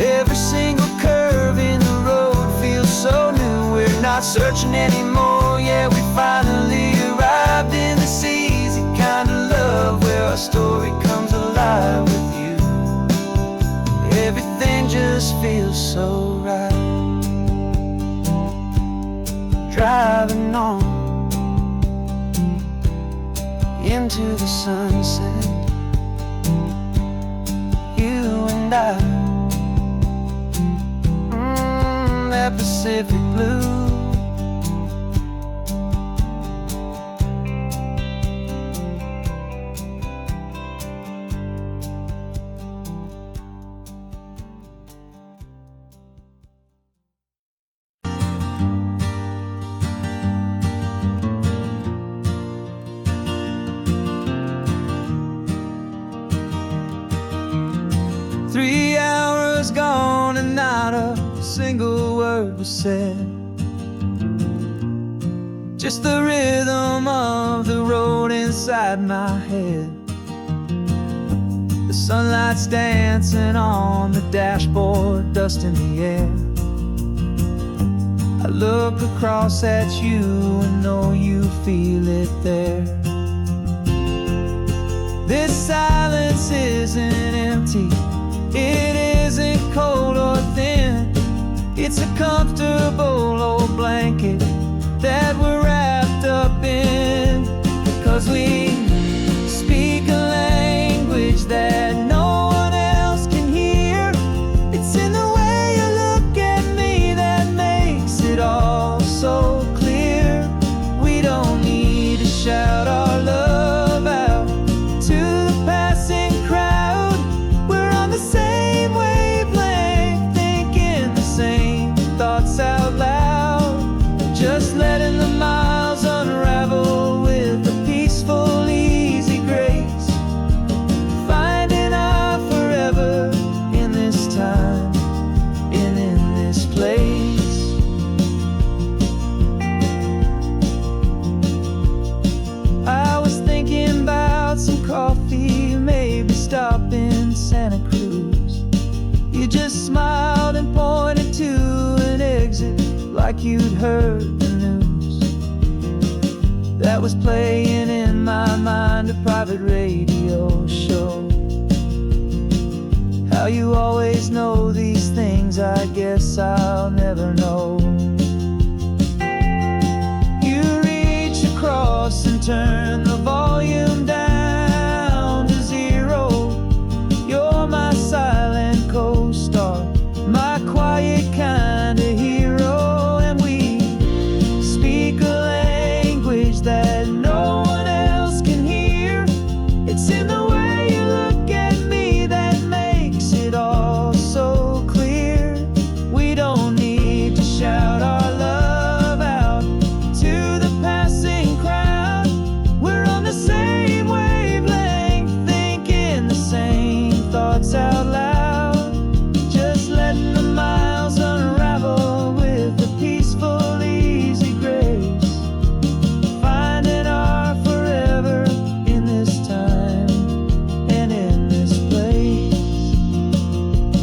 every single curve in the road feels so new. We're not searching anymore, yeah, we finally arrived in this easy kind of love, where our story comes alive with you. Everything just feels so right. Driving on into the sunset, you and I, that Pacific blue. Three hours gone and not a single word was said, just the rhythm of the road inside my head. The sunlight's dancing on the dashboard, dust in the air. I look across at you and know you feel it there. This silence isn't empty, it isn't cold or thin. It's a comfortable old blanket that we're wrapped up in. 'Cause we speak a language that no one else can hear. It's in the way you look at me that makes it all so clear. We don't need to shout our love out to the passing crowd. We're on the same wavelength, thinking the same thoughts out loud, just letting the mind smiled and pointed to an exit like you'd heard the news. That was playing in my mind, a private radio show. How you always know these things, I guess I'll never know. You reach across and turn the volume down to 0. You're my silent co-star, my quiet kind of hero. And we speak a language that no one else can hear. It's in the way you look at me that makes it all so clear. We don't need to shout our love out to the passing crowd. We're on the same wavelength, thinking the same thoughts out loud. Just letting the miles unravel with a peaceful, easy grace. Finding our forever in this time and in this place.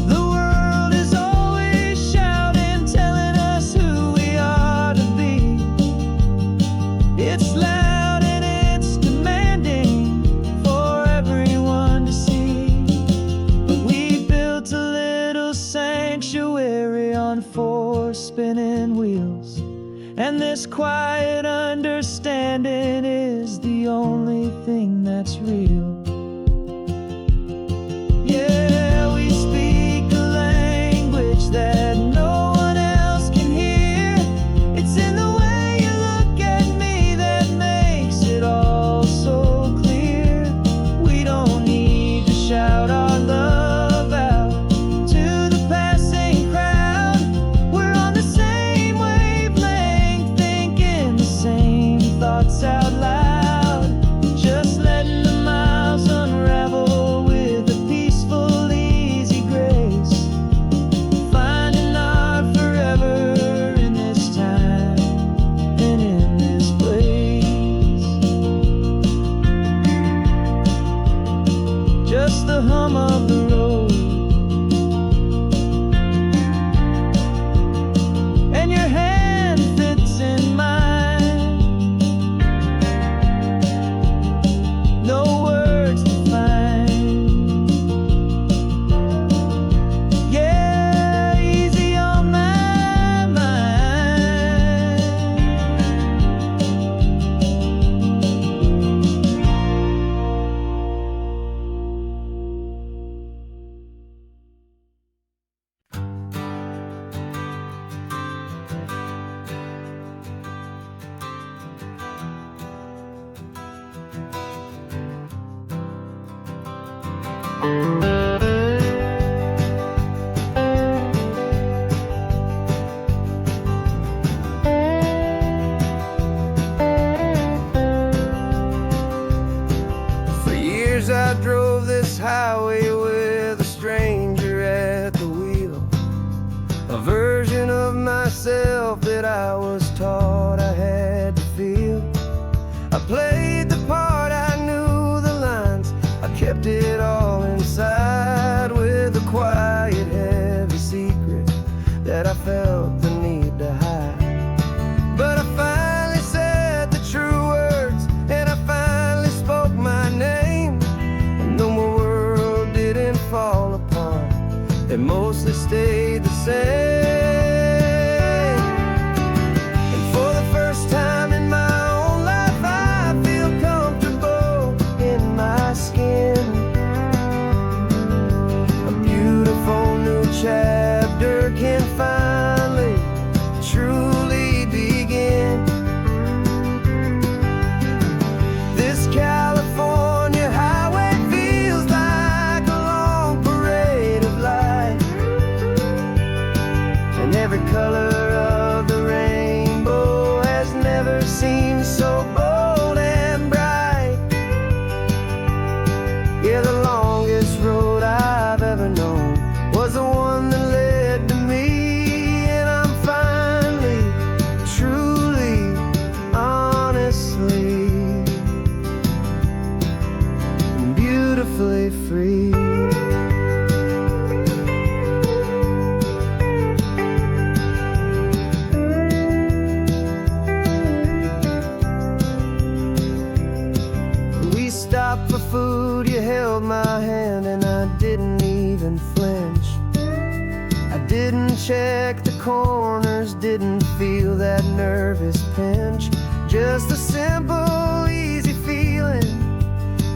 The world is always shouting, telling us who we are to be. It's loud and it's demanding for everyone to see. But we built a little sanctuary on 4 spinning wheels, and this quiet understanding is the only thing that's real. Yeah, we speak a language that no one else can hear. It's in the way you look at me that makes it all so clear. We don't need to shout our love out to the passing crowd. We're on the same wavelength, thinking the same thoughts out loud. Just letting the miles unravel with a peaceful, easy grace. Finding our forever in this time and in this place. Just the hum of the road and your hand fits in mine. No words to find. Yeah, easy on my mind. For years I drove this highway with a stranger at the wheel, a version of myself that I was taught I had to feel. I played the part, I knew the lines, I kept it all inside with a quiet, heavy secret that I felt the need to hide. But I finally said the true words, and I finally spoke my name. And though my world didn't fall apart, it mostly stayed the same. And for the first time in my own life, I feel comfortable in my skin. A beautiful new chapter can finally truly begin. This California highway feels like a long parade of light, and every color of the rainbow has never seemed so bold and bright. Yeah, the longest road I've ever known was the one that led to me, and I'm finally, truly, honestly, and beautifully free. check the corners, didn't feel that nervous pinch. Just a simple, easy feeling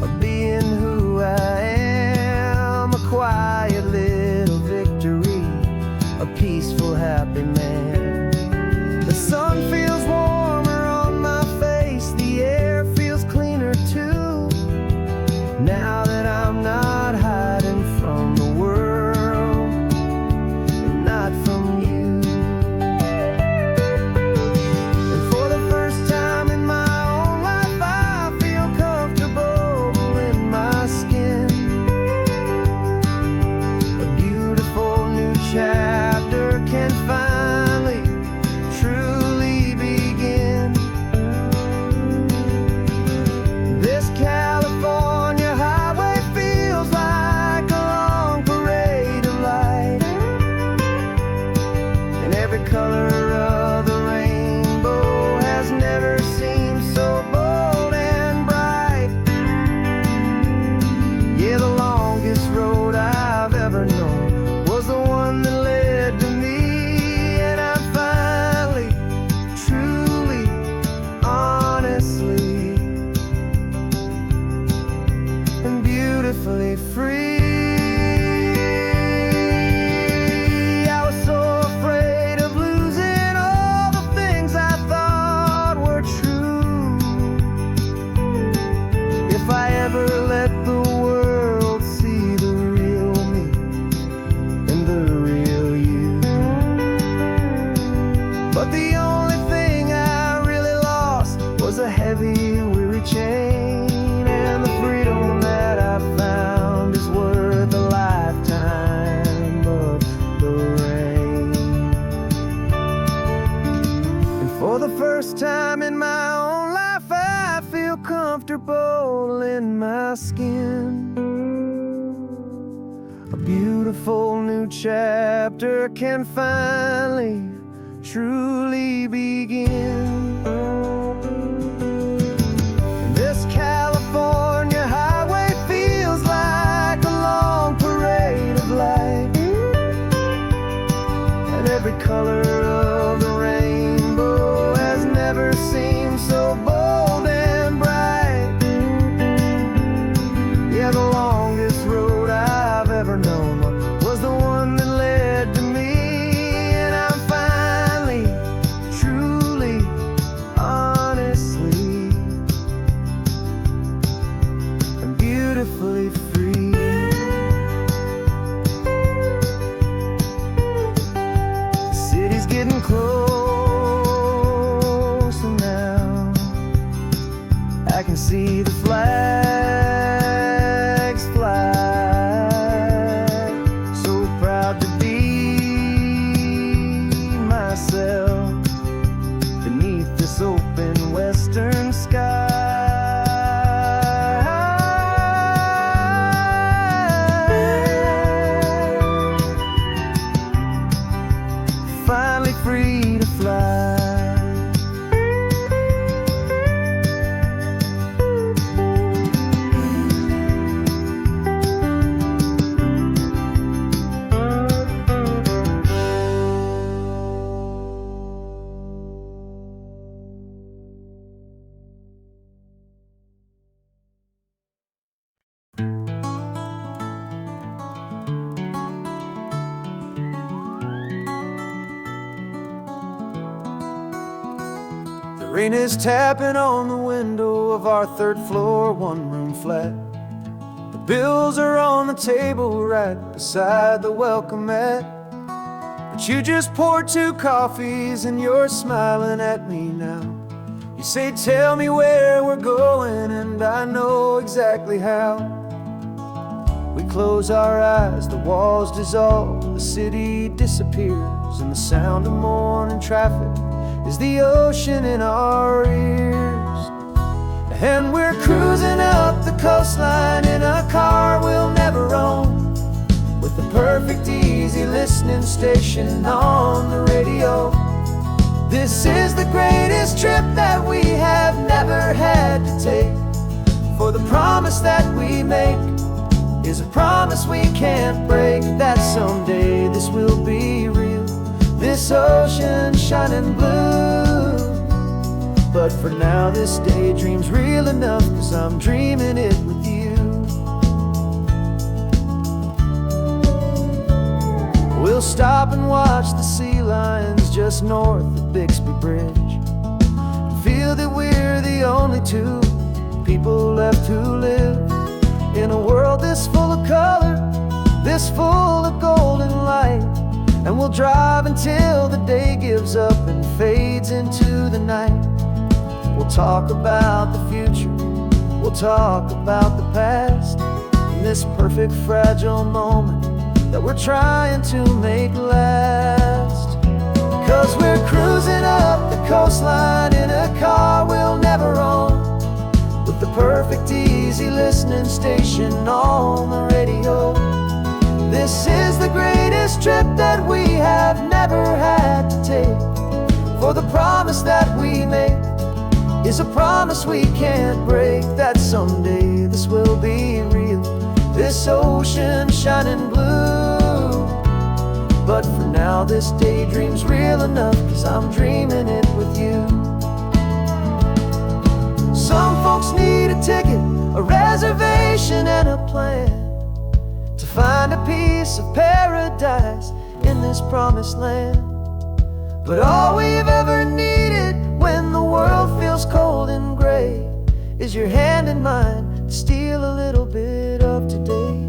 of being who I am. A quiet little victory, a peaceful, happy man. The sun feels warmer on my face, the air feels cleaner too. Now that I'm not hiding from the world, and not from you. And for the first time in my own life, I feel comfortable in my skin. A beautiful new chapter can finally, truly begin. This California highway feels like a long parade of light, and every color of the rainbow has never seemed so bold and bright. Yeah, the longest road I've ever known was the one that led to me, and I'm finally, truly, honestly, and beautifully free. I was so afraid of losing all the things I thought were true. If I ever let the world see the real me and the real you. But the only thing I really lost was a heavy, weary chain, and the freedom that I found is worth a lifetime of the rain. And for the first time in my own life, I feel comfortable in my skin. A beautiful new chapter can finally, truly begin. This California highway feels like a long parade of light, and every color of the rainbow has never seemed so bold and bright. Yeah, the longest road I've ever known was the one that led to me, and I'm finally, truly, honestly, and beautifully free. The city's getting closer now. I can see the flags fly. So proud to be myself beneath this open western sky. Finally free to fly. The rain is tapping on the window of our third floor, one-room flat. The bills are on the table right beside the welcome mat. But you just poured 2 coffees and you're smiling at me now. You say, tell me where we're going, and I know exactly how. We close our eyes, the walls dissolve, the city disappears, and the sound of morning traffic is the ocean in our ears. And we're cruising up the coastline in a car we'll never own, with the perfect easy listening station on the radio. This is the greatest trip that we have never had to take, for the promise that we make is a promise we can't break, that someday this will be real. this ocean shining blue. But for now this daydream's real enough, 'cause I'm dreaming it with you. We'll stop and watch the sea lions just north of Bixby Bridge, feel that we're the only two people left who live in a world this full of color, this full of golden light. And we'll drive until the day gives up and fades into the night. We'll talk about the future, we'll talk about the past, in this perfect fragile moment that we're trying to make last. 'Cause we're cruising up the coastline in a car we'll never own, with the perfect easy listening station on the radio. This is the greatest trip that we have never had to take, for the promise that we make is a promise we can't break, that someday this will be real, this ocean shining blue. But for now this daydream's real enough, 'cause I'm dreaming it with you. Some folks need a ticket, a reservation and a plan to find a piece of paradise in this promised land. But all we've ever needed when the world feels cold and gray is your hand in mine to steal a little bit of today.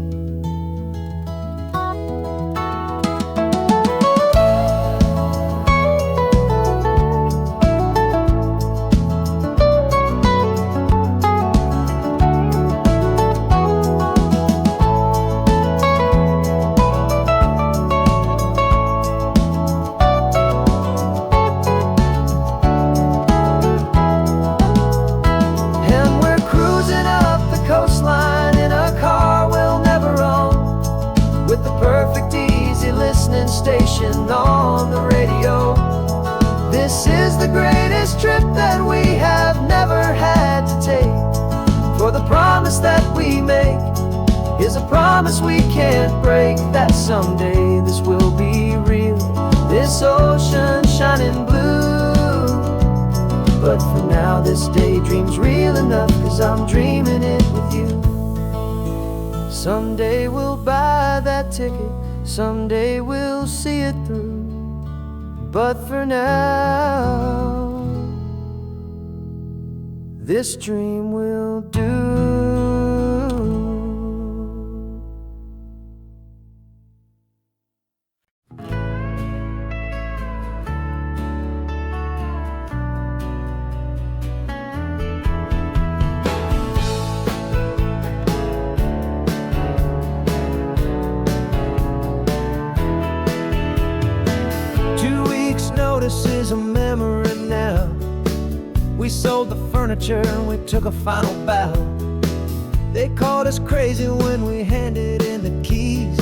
Station on the radio. This is the greatest trip that we have never had to take, for the promise that we make is a promise we can't break, that someday this will be real, this ocean shining blue. But for now this daydream's real enough, 'cause I'm dreaming it with you. Someday we'll buy that ticket, someday we'll see it through. But for now, this dream will do. 2 weeks' notice is a memory now. We sold the furniture and we took a final bow. They called us crazy when we handed in the keys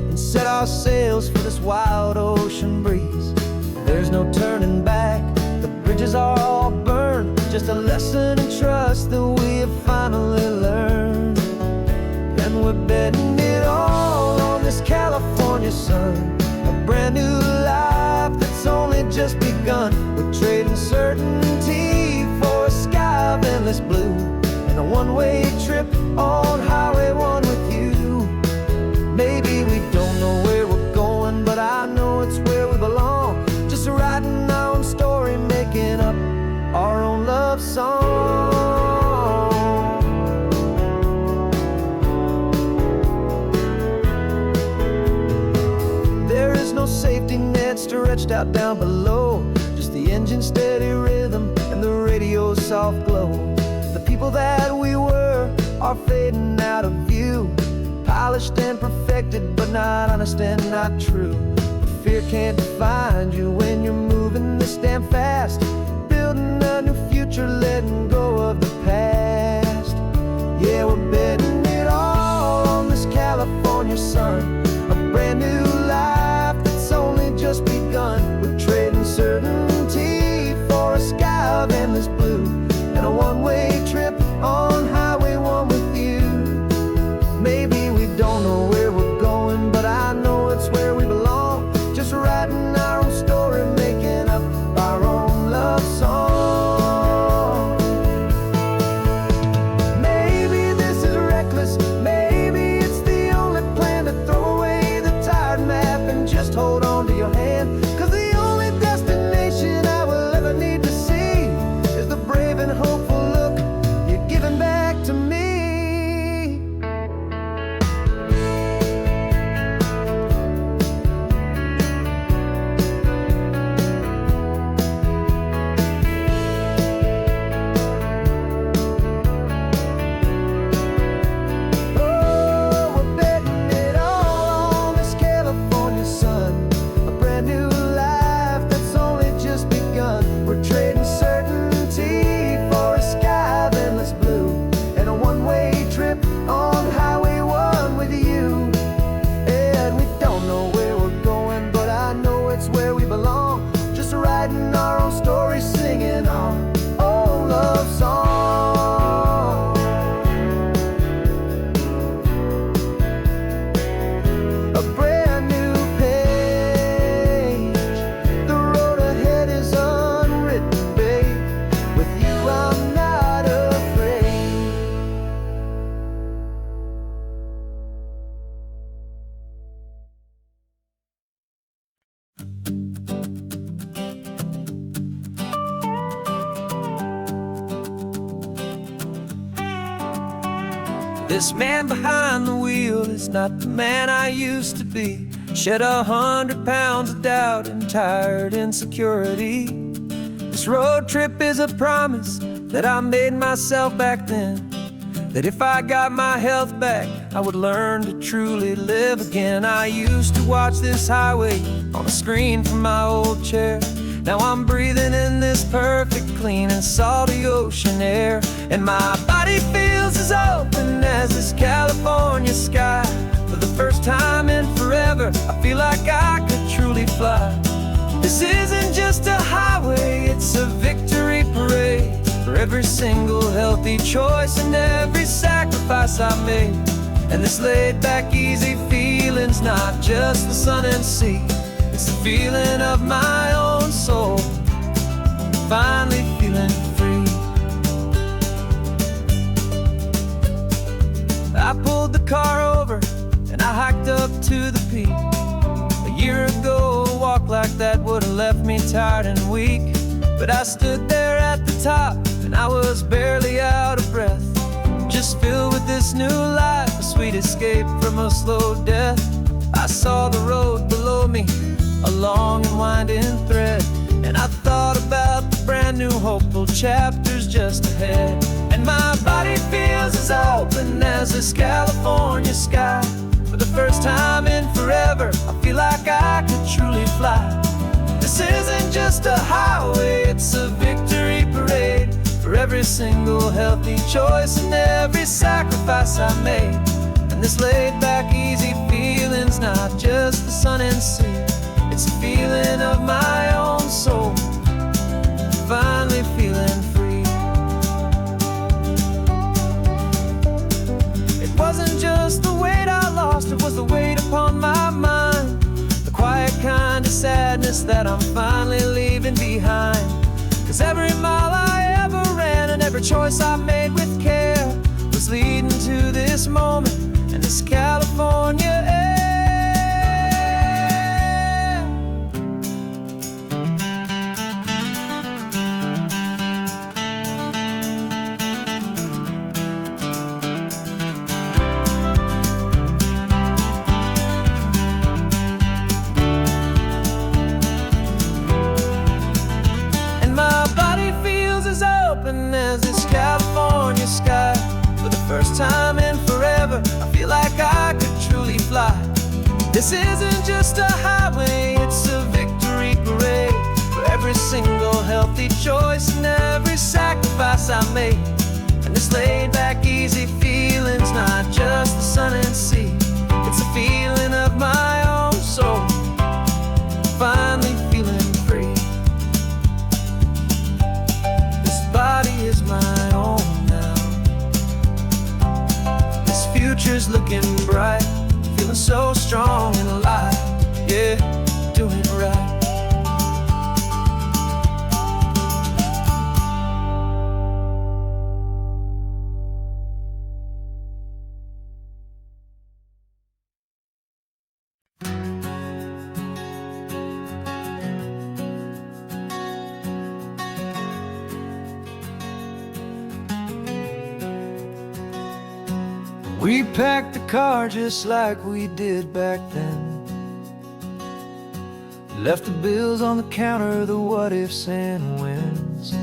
and set our sails for this wild ocean breeze. There's no turning back, the bridges are all burned, just a lesson in trust that we have finally learned. And we're betting it all on this California sun, a brand new life that's only just begun. We're trading certainty for a sky of endless blue, and a one-way trip on Highway 1 with you. Maybe we don't know where we're going, but I know it's where we belong. Just writing our own story, making up our own love song. There is no safety net stretched out down below, just the engine's steady rhythm and the radio's soft glow. The people that we were are fading out of view, polished and perfected, but not honest and not true. Fear can't define you when you're moving this damn fast, building a new future, letting go of the past. Yeah, we're betting it all on this California sun, a brand new life that's only just begun. We're trading certainty for a sky of endless blue, and a one-way trip on Highway 1 with you. Maybe we don't know where we're going, but I know it's where we belong. Just writing our own story, love song. A brand new page, the road ahead is unwritten, babe. With you I'm not afraid. This man behind the wheel is not the man I used to be. Shed 100 pounds of doubt and tired insecurity. This road trip is a promise that I made myself back then, that if I got my health back, I would learn to truly live again. I used to watch this highway on a screen from my old chair. Now I'm breathing in this perfect, clean and salty ocean air. And my body feels as open as this California sky. For the first time in forever, I feel like I could truly fly. This isn't just a highway, it's a victory parade. For every single healthy choice and every sacrifice I made. And this laid back easy feeling's not just the sun and sea. It's the feeling of my own soul, finally feeling free. I pulled the car over and I hiked up to the peak. A year ago, a walk like that would have left me tired and weak. But I stood there at the top and I was barely out of breath, just filled with this new life, a sweet escape from a slow death. I saw the road below me, a long and winding thread, and I thought about the brand new hopeful chapters just ahead. And my body feels as open as this California sky. For the first time in forever, I feel like I could truly fly. This isn't just a highway, it's a victory parade. For every single healthy choice and every sacrifice I made. And this laid back easy feeling's not just the sun and sea. It's a feeling of my own soul, finally feeling free. It wasn't just the weight I lost, it was the weight upon my mind. The quiet kind of sadness that I'm finally leaving behind. Cause every mile I ever ran and every choice I made with care was leading to this moment and this California air. As this California sky. For the first time in forever, I feel like I could truly fly. This isn't just a highway, it's a victory parade. For every single healthy choice and every sacrifice I made. And this laid back easy feeling's not just the sun and sea. It's a feeling of my own soul, finally feeling free. Body is my own now. This future's looking bright, feeling so strong and alive. Yeah, doing it right. We packed the car just like we did back then. Left the bills on the counter, the what-ifs and whens.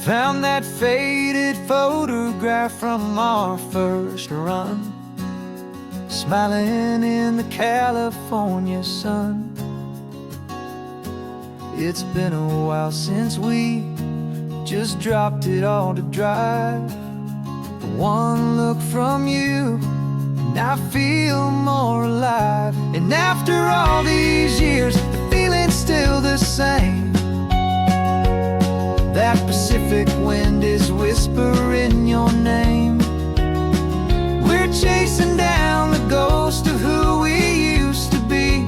Found that faded photograph from our first run, smiling in the California sun. It's been a while since we just dropped it all to drive. One look from you and I feel more alive. And after all these years, the feeling's still the same. That Pacific wind is whispering your name. We're chasing down the ghost of who we used to be,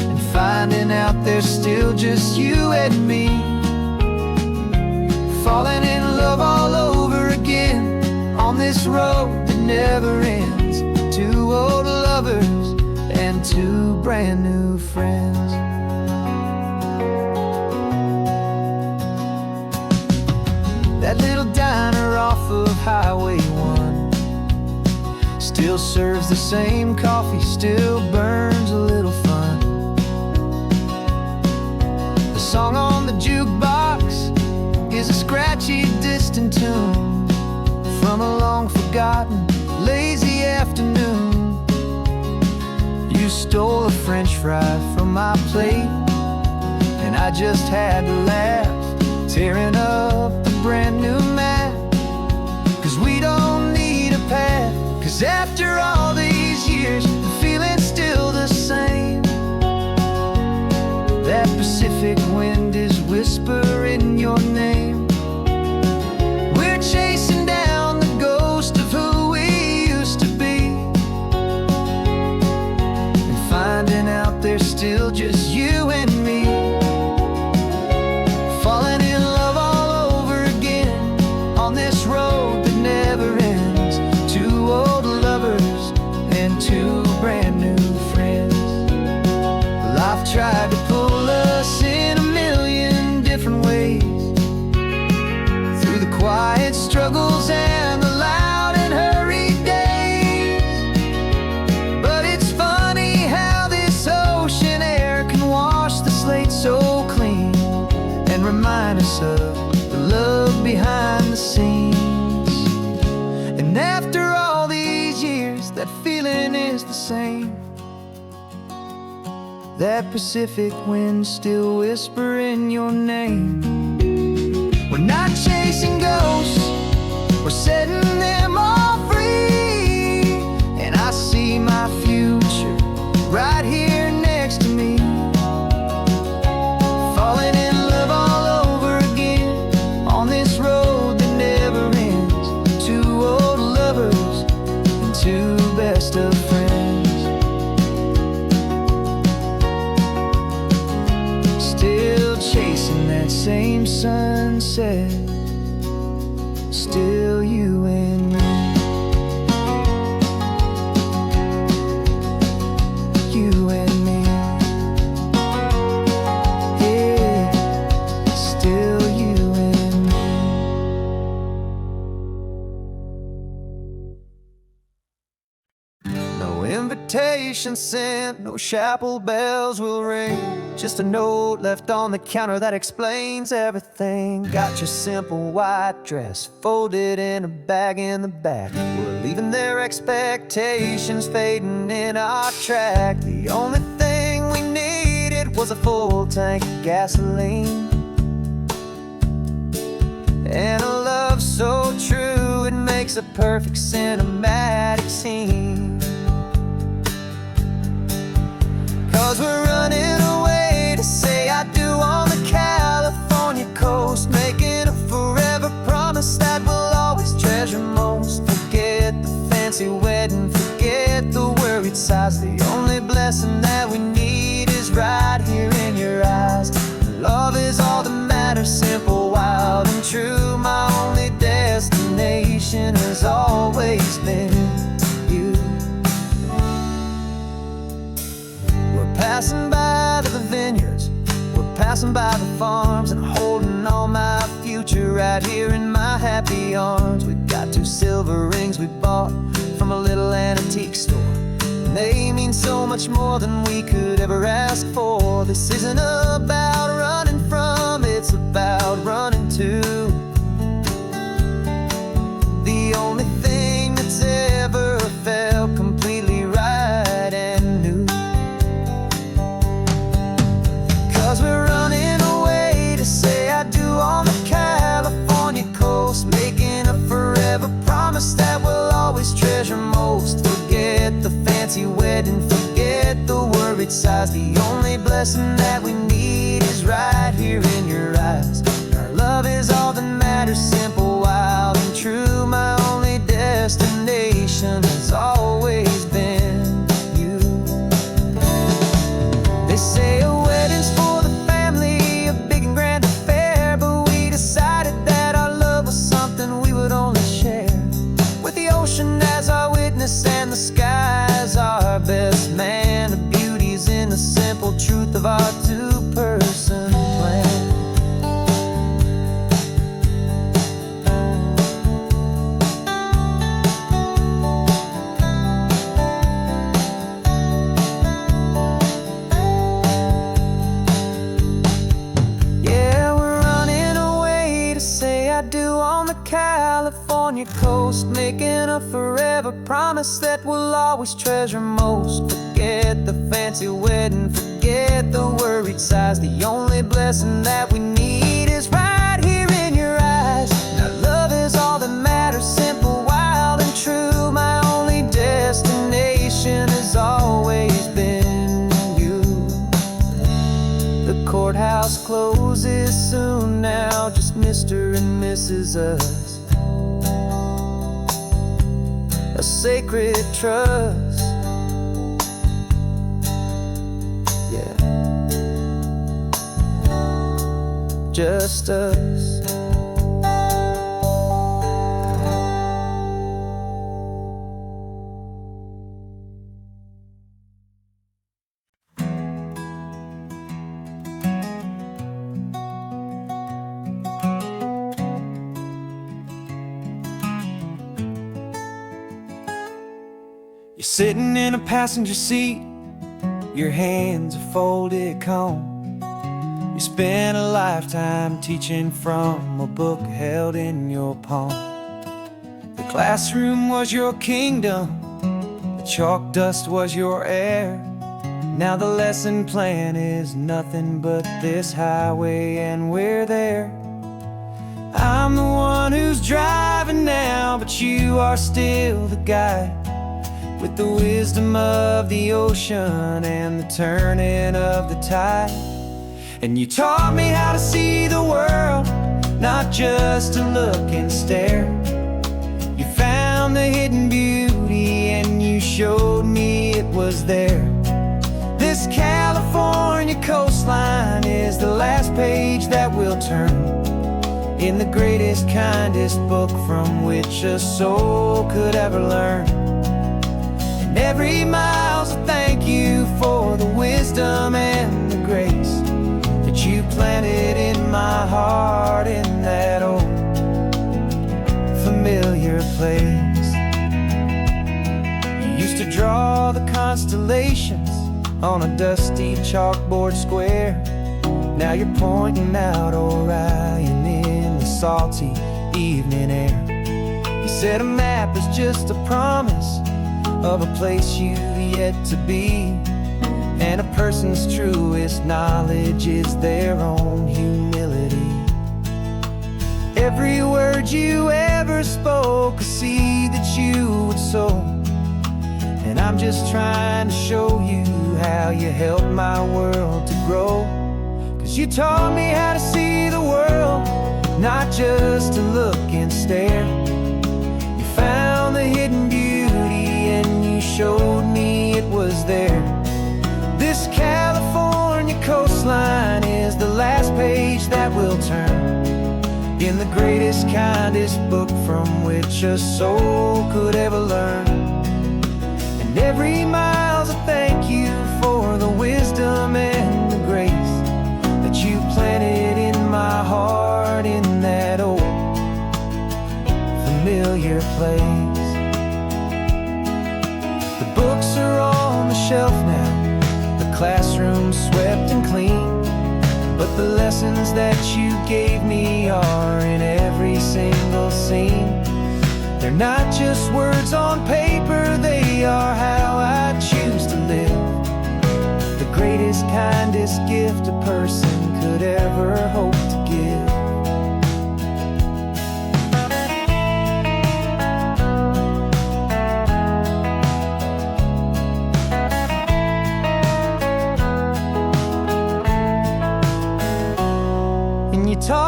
and finding out there's still just you and me. Falling in love all over again on this road that never ends. Two old lovers and two brand new friends. That little diner off of Highway 1 still serves the same coffee, still burns a little fun. The song on the jukebox is a scratchy, distant tune from a long-forgotten, lazy afternoon. You stole a French fry from my plate, and I just had to laugh, tearing up the brand new map. 'Cause we don't need a path, 'cause after all these years, the feeling's still the same. That Pacific wind is whispering your name. We're chasing down the ghost of who we used to be, and finding out there's still just you and me. Falling in love all over again on this road that never ends. Two old lovers and two brand new friends. Life tried to pull us in a million different ways, through the quiet struggles and the loud and hurried days. But it's funny how this ocean air can wash the slate so clean, and remind us of the love behind the scenes. And after all these years, that feeling is the same. That Pacific wind still whispering your name. We're not chasing ghosts, we're setting them all free. And I see my future right here next to me. Falling in love all over again on this road that never ends. Two old lovers and two best of friends. Still chasing that same sunset, still you and me. You and me. Yeah, still you and me. No invitation sent, no chapel bells will ring. Just a note left on the counter that explains everything. Got your simple white dress folded in a bag in the back. We're leaving their expectations fading in our track. The only thing we needed was a full tank of gasoline, and a love so true it makes a perfect cinematic scene. 'Cause we're running away to say I do on the California coast, making a forever promise that we'll always treasure most. Forget the fancy wedding, forget the worried sighs. The only blessing that we need is right here in your eyes. Love is all that matters, simple, wild and true. My only destination has always been you. We're passing by the vineyards, we're passing by the farms, and holding all my future right here in my happy arms. We've got two silver rings we bought from a little antique store, and they mean so much more than we could ever ask for. This isn't about running from, it's about running to. The only thing that's ever felt completely right and new. 'Cause we're running away to say I do on the California coast, making a forever promise that we'll always treasure most. Forget the fancy wedding, forget the worried sighs. The only blessing that we need is is right here in your eyes. Our love is all that matters, simple, wild, and true. My only destination has always been you. They say a wedding's for the family, a big and grand affair, but we decided that our love was something we would only share with the ocean as our witness and the sky as our best man. The beauty's in the simple truth of our two-person plan. Yeah, we're running away to say I do on the California coast, making a forever promise that we'll always treasure most. Forget the fancy wedding, forget the worried sighs. The only blessing that we need is right here in your eyes. Now love is all that matters, simple, wild, and true. My only destination has always been you. The courthouse closes soon now, just Mr. and Mrs. Us. A sacred trust. Yeah, just us. You're sitting in a passenger seat, your hands are folded calm. You spent a lifetime teaching from a book held in your palm. The classroom was your kingdom, the chalk dust was your air. Now the lesson plan is nothing but this highway and we're there. I'm the one who's driving now, but you are still the guide, with the wisdom of the ocean and the turning of the tide. And you taught me how to see the world, not just to look and stare. You found the hidden beauty and you showed me it was there. This California coastline is the last page that we'll turn in the greatest, kindest book from which a soul could ever learn. And every mile's a thank you for the wisdom and the grace that you planted in my heart in that old familiar place. You used to draw the constellations on a dusty chalkboard square. Now you're pointing out Orion in the salty evening air. You said a map is just a promise of a place you've yet to be, and a person's truest knowledge is their own humility. Every word you ever spoke, a seed that you would sow, and I'm just trying to show you how you helped my world to grow. 'Cause you taught me how to see the world, not just to look and stare. You found the hidden beauty and you showed me it was there. This California coastline is the last page that we'll turn in the greatest, kindest book from which a soul could ever learn. And every mile's a thank you for the wisdom and the grace that you planted in my heart in that old familiar place. The books are on the shelf now, the classroom swept and clean, but the lessons that you gave me are in every single scene. They're not just words on paper, they are how I choose to live. The greatest, kindest gift a person could ever hope to give.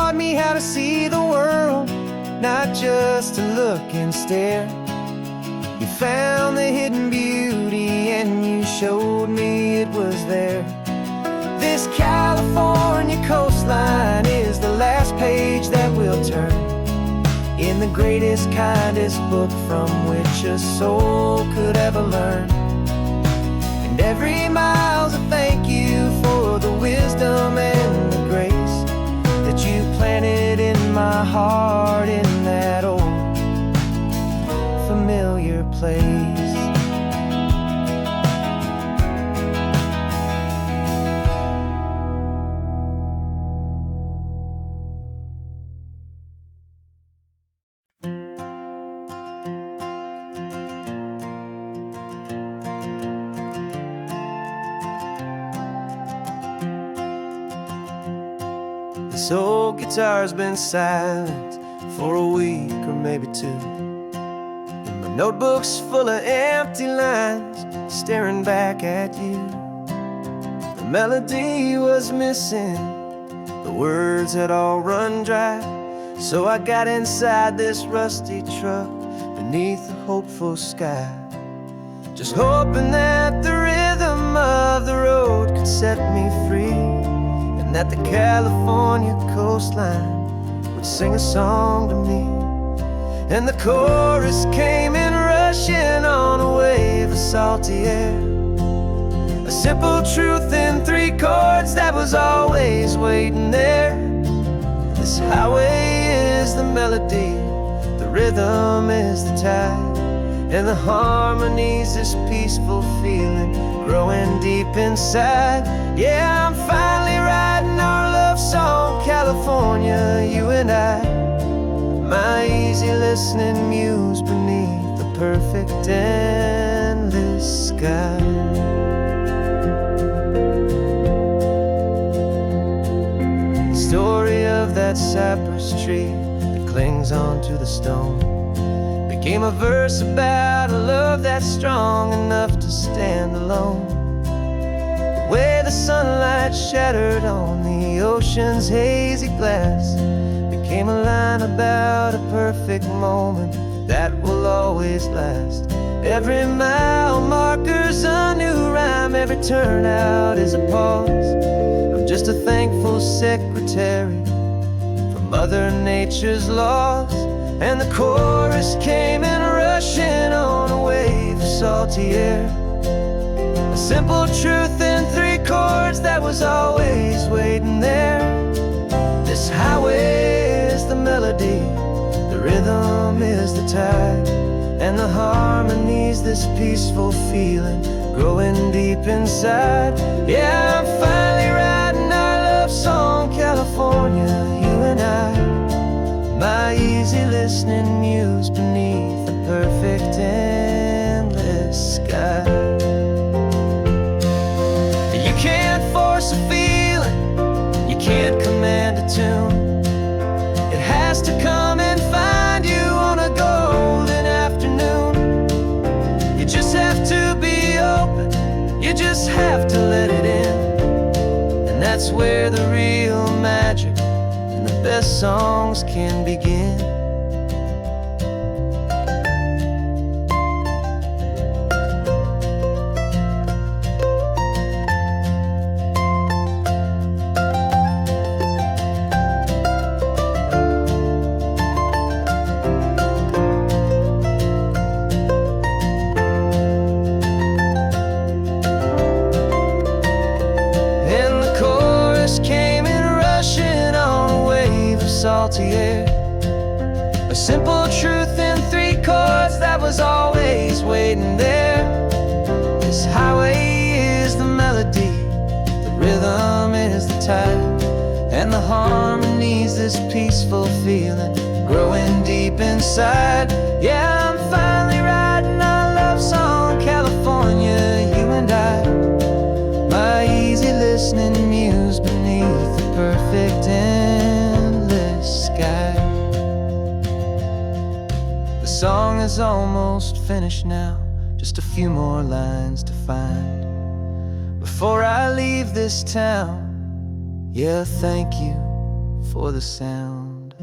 taught me how to see the world, not just to look and stare. You found the hidden beauty and you showed me it was there. This California coastline is the last page that we'll turn in the greatest, kindest book from which a soul could ever learn. And every mile's a thank you for the wisdom and the grace that you planted in my heart in that old familiar place. This old guitar's been silent for a week or maybe two, and my notebook's full of empty lines staring back at you. The melody was missing, the words had all run dry, so I got inside this rusty truck beneath a hopeful sky, just hoping that the rhythm of the road could set me free, and that the California coastline would sing a song to me. And the chorus came in rushing on a wave of salty air, a simple truth in 3 chords that was always waiting there. This highway is the melody, the rhythm is the tide, and the harmony's this peaceful feeling growing deep inside. Yeah, I'm finally writing our love song, California, you and I, my easy listening muse beneath the perfect endless sky. The story of that cypress tree that clings onto the stone became a verse about a love that's strong enough to stand alone. The way the sunlight shattered on the ocean's hazy glass became a line about a perfect moment that will always last. Every mile marker's a new rhyme, every turnout is a pause. I'm just a thankful secretary for Mother Nature's laws. And the chorus came in rushing on a wave of salty air, a simple truth in 3 chords that was always waiting there. This highway is the melody, the rhythm is the tide, and the harmony's this peaceful feeling growing deep inside. Yeah, I'm finally writing our love song, California, you and I, my easy listening muse beneath the perfect endless sky. You can't force a feeling, you can't command a tune. It has to come and find you on a golden afternoon. You just have to be open, you just have to let it in, and that's where the real magic and the best songs can begin. Salty air, a simple truth in 3 chords that was always waiting there. This highway is the melody, the rhythm is the tide, and the harmony's this peaceful feeling growing deep inside. Yeah, I'm finally writing our love song, California, you and I, my easy listening muse beneath the perfect endless sky. The song is almost finished now, just a few more lines to find before I leave this town. Yeah, thank you for the sound.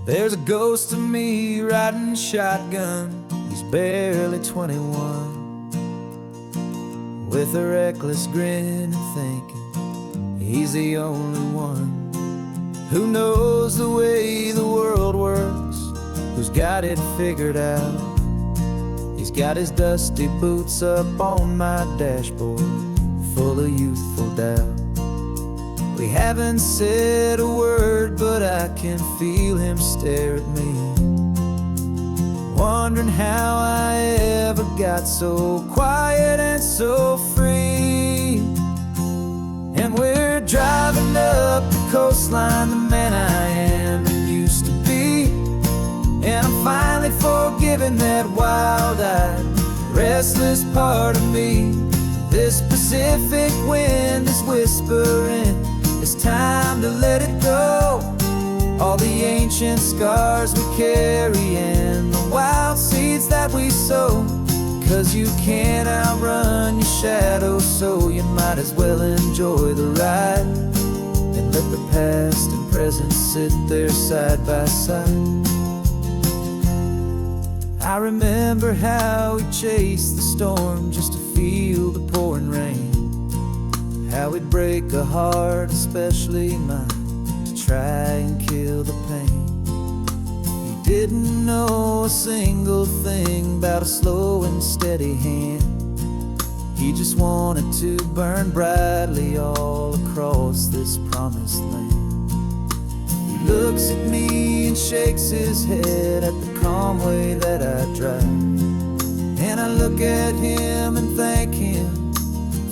There's a ghost of me riding shotgun. He's barely 21, with a reckless grin and thinking he's the only one who knows the way the world works, who's got it figured out. He's got his dusty boots up on my dashboard, full of youthful doubt. We haven't said a word, but I can feel him stare at me, wondering how I ever got so quiet and so free. And we're driving up the coastline, the man I am and used to be. And I'm finally forgiving that wild-eyed, restless part of me. This Pacific wind is whispering, it's time to let it go. All the ancient scars we carry and the wild seeds that we sow. 'Cause you can't outrun your shadow, so you might as well enjoy the ride and let the past and present sit there side by side. I remember how we chased the storm just to feel the pouring rain, how we'd break a heart, especially mine, to try and kill the pain. He didn't know a single thing about a slow and steady hand. He just wanted to burn brightly all across this promised land. He looks at me and shakes his head at the calm way that I drive, and I look at him and thank him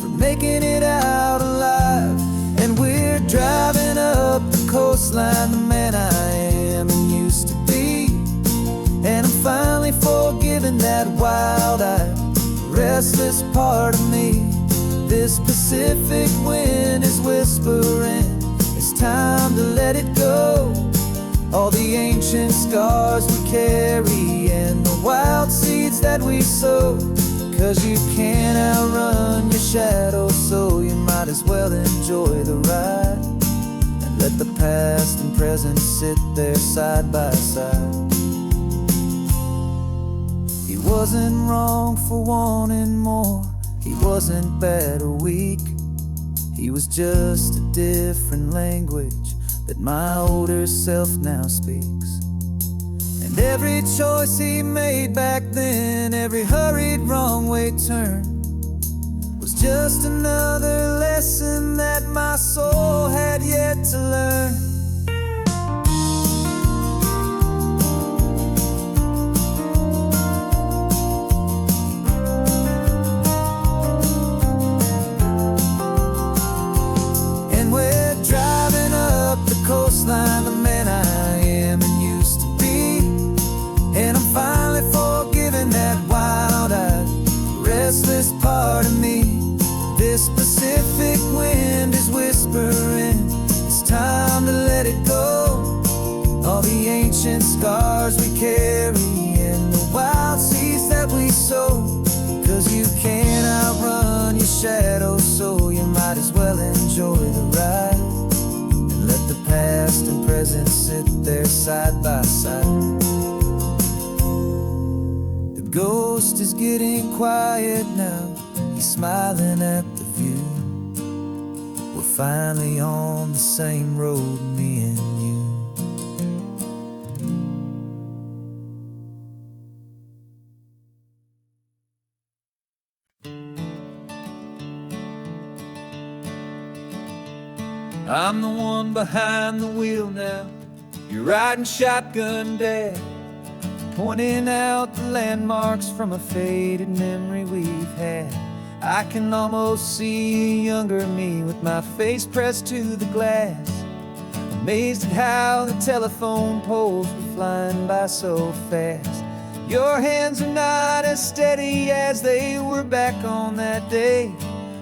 for making it out alive. And we're driving up the coastline, the man I am and used to be. And I'm finally forgiving that wild-eyed, restless part of me. This Pacific wind is whispering, it's time to let it go. All the ancient scars we carry and the wild seeds that we sow. 'Cause you can't outrun your shadow, so you might as well enjoy the ride and let the past and present sit there side by side. He wasn't wrong for wanting more, he wasn't bad or weak. He was just a different language that my older self now speaks. And every choice he made back then, every hurried wrong way turn, was just another lesson that my soul had yet to learn. And we're driving up the coastline, the man I am and used to be. And I'm finally forgiving that wild-eyed, restless part of me. This Pacific wind is whispering, it's time to let it go. All the ancient scars we carry and the wild seeds that we sow. 'Cause you can't outrun your shadow, so you might as well enjoy the ride and let the past and present sit there side by side. The ghost is getting quiet now, he's smiling at the view. We're finally on the same road, me and you. I'm the one behind the wheel now, you're riding shotgun, Dad, pointing out the landmarks from a faded memory we've had. I can almost see a younger me with my face pressed to the glass, amazed at how the telephone poles were flying by so fast. Your hands are not as steady as they were back on that day,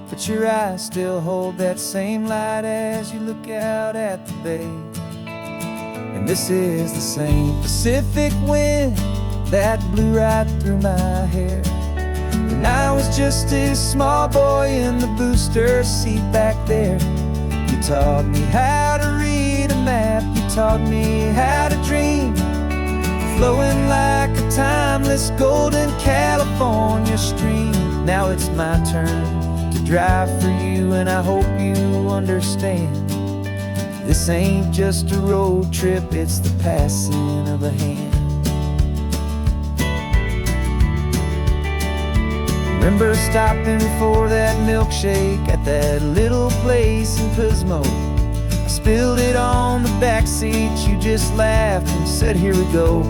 but your eyes still hold that same light as you look out at the bay. This is the same Pacific wind that blew right through my hair when I was just a small boy in the booster seat back there. You taught me how to read a map, you taught me how to dream, flowing like a timeless golden California stream. Now it's my turn to drive for you, and I hope you understand. This ain't just a road trip, it's the passing of a hand. Remember stopping for that milkshake at that little place in Pismo. I spilled it on the back seat, you just laughed and said, "Here we go."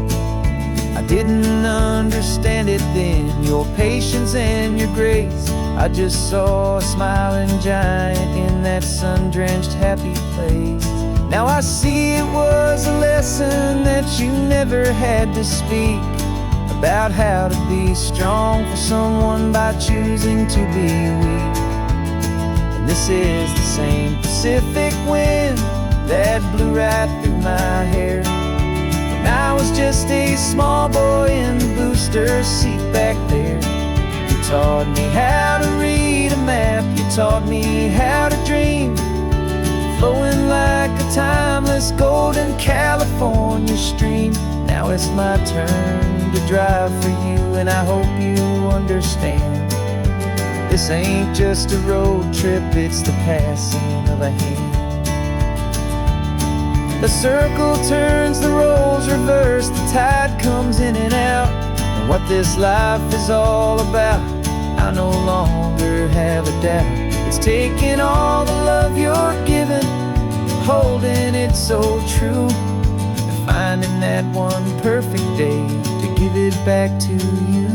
I didn't understand it then, your patience and your grace. I just saw a smiling giant in that sun-drenched happy place. Now I see it was a lesson that you never had to speak, about how to be strong for someone by choosing to be weak. And this is the same Pacific wind that blew right through my hair when I was just a small boy in the booster seat back there. You taught me how to read a map, you taught me how to dream, flowing like a timeless golden California stream. Now it's my turn to drive for you, and I hope you understand. This ain't just a road trip, it's the passing of a hand. The circle turns, the roles reverse, the tide comes in and out. And what this life is all about, I no longer have a doubt. It's taking all the love you're giving, holding it so true, and finding that one perfect day to give it back to you.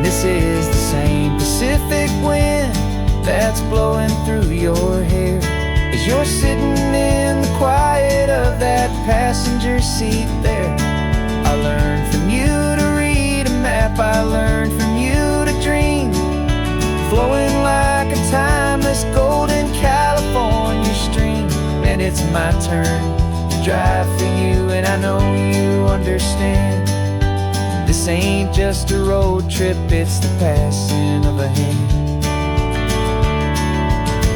This is the same Pacific wind that's blowing through your hair as you're sitting in the quiet of that passenger seat there. I learned from you to read a map, I learned from you to dream, flowing like a timeless golden California stream. And it's my turn to drive for you, and I know you understand. This ain't just a road trip, it's the passing of a hand.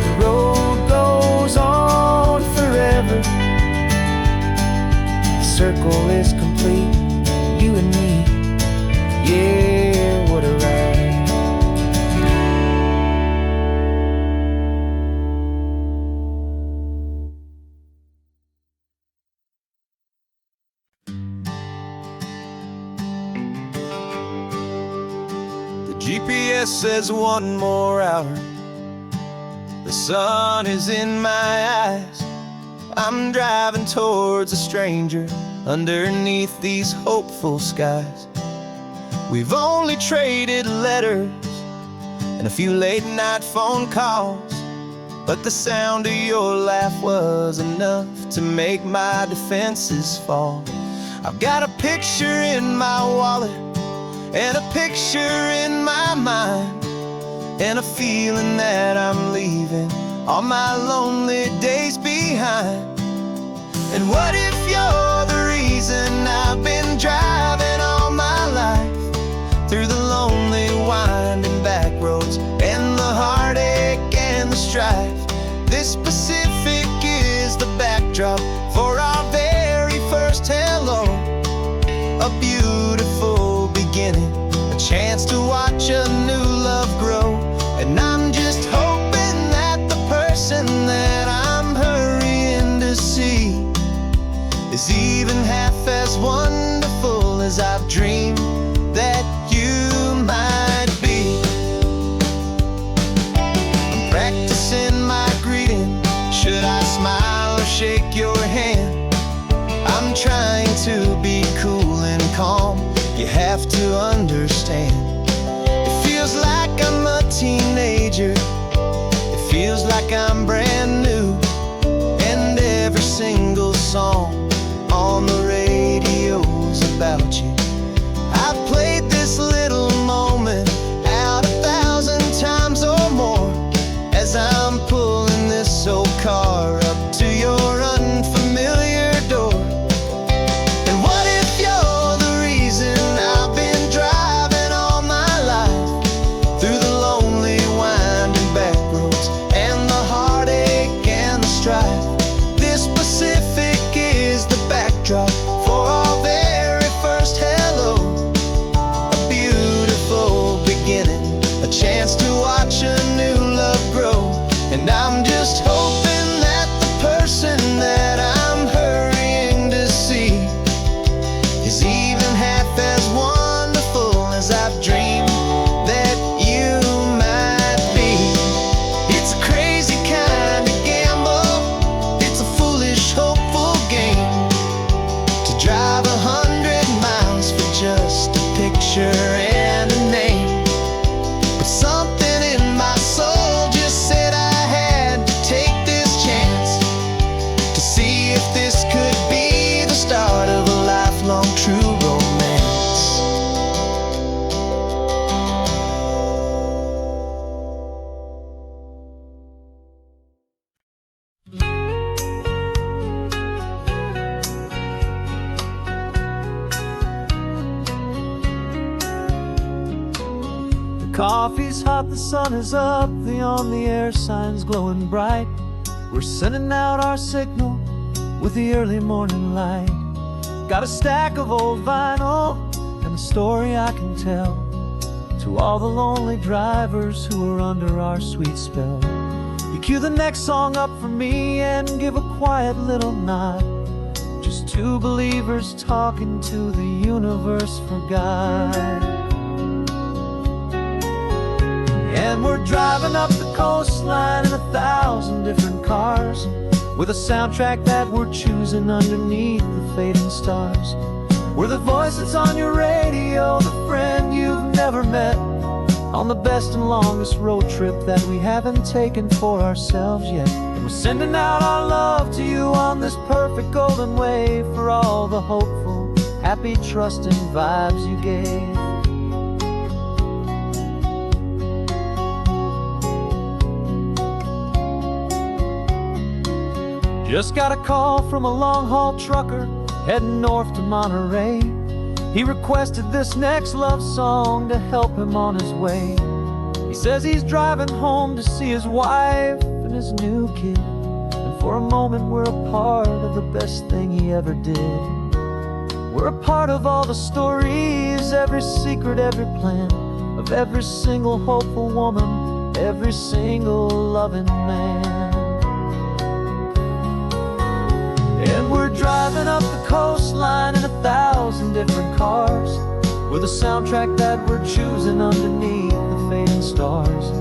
The road goes on forever, the circle is complete, you and me, yeah, what a ride. GPS says 1 more hour, the sun is in my eyes. I'm driving towards a stranger underneath these hopeful skies. We've only traded letters and a few late night phone calls, but the sound of your laugh was enough to make my defenses fall. I've got a picture in my wallet and a picture in my mind, and a feeling that I'm leaving all my lonely days behind. And what if you're the reason I've been driving all my life, through the lonely winding back roads and the heartache and the strife? This Pacific is the backdrop for our very first hello, a beautiful beginning, a chance to watch a new love grow. And I'm just hoping that the person that I'm hurrying to see is even half as wonderful as I've dreamed that you might be. I'm practicing my greeting, stranger. It feels like I'm brand new, and every single song on the radio's about you. I've played this little moment out 1,000 times or more as I'm pulling this old car up to your unfamiliar door. And what if you're the reason I've been driving all my life, through the lonely winding back roads and the heartache and the strife? This Pacific is the backdrop for our very first hello. A beautiful beginning, a chance to watch a new love grow. And I'm just hoping that the person that I'm hurrying to see is even half as wonderful as I've dreamed that you might be. It's a crazy kind of gamble, it's a foolish, hopeful game, to drive 100 miles for just a picture and a name. But something in my soul just said I had to take this chance, to see if this could be the start of a lifelong true romance. The coffee's hot, the sun is up, the on-the-air sign's glowing bright. We're sending out our signal with the early morning light. Got a stack of old vinyl and a story I can tell to all the lonely drivers who are under our sweet spell. You cue the next song up for me and give a quiet little nod. Just two believers talking to the universe for God. And we're driving up the coastline in 1,000 different cars, with a soundtrack that we're choosing underneath the fading stars. We're the voice that's on your radio, the friend you've never met, on the best and longest road trip that we haven't taken for ourselves yet. And we're sending out our love to you on this perfect golden wave, for all the hopeful, happy, trusting vibes you gave. Just got a call from a long-haul trucker heading north to Monterey. He requested this next love song to help him on his way. He says he's driving home to see his wife and his new kid, and for a moment we're a part of the best thing he ever did. We're a part of all the stories, every secret, every plan, of every single hopeful woman, every single loving man. And we're driving up the coastline in 1,000 different cars, with a soundtrack that we're choosing underneath the fading stars.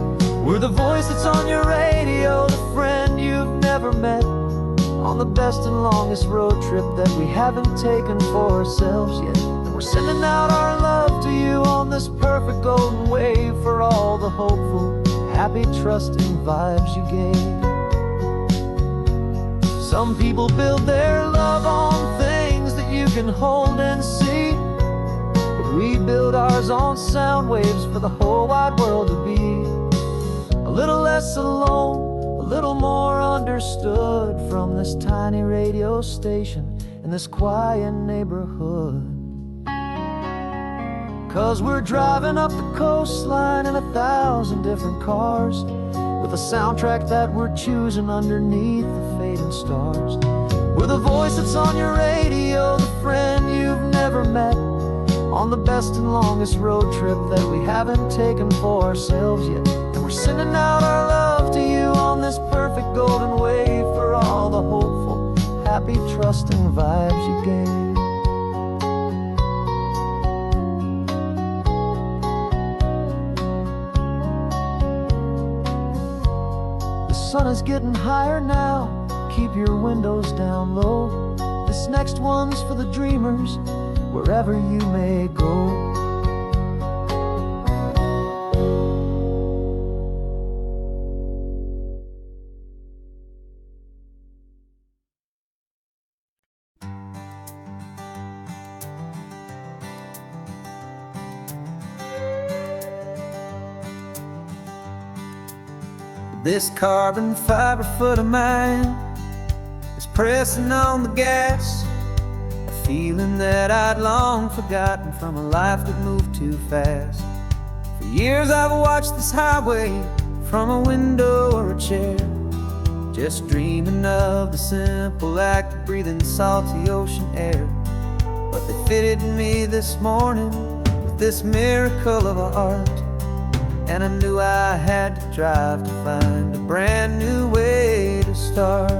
We're the voice that's on your radio, the friend you've never met, on the best and longest road trip that we haven't taken for ourselves yet. And we're sending out our love to you on this perfect golden wave, for all the hopeful, happy, trusting vibes you gave. Some people build their love on things that you can hold and see, but we build ours on sound waves for the whole wide world to be a little less alone, a little more understood, from this tiny radio station in this quiet neighborhood. 'Cause we're driving up the coastline in 1,000 different cars, with a soundtrack that we're choosing underneath the fading stars. We're the voice that's on your radio, the friend you've never met, on the best and longest road trip that we haven't taken for ourselves yet. And we're sending out our love to you on this perfect golden wave, for all the hopeful, happy, trusting vibes you gave. The sun is getting higher now, keep your windows down low. This next one's for the dreamers, wherever you may go. This carbon fiber foot of mine is pressing on the gas, a feeling that I'd long forgotten from a life that moved too fast. For years I've watched this highway from a window or a chair, just dreaming of the simple act of breathing salty ocean air. But they fitted me this morning with this miracle of art, and I knew I had to drive to find a brand new way to start.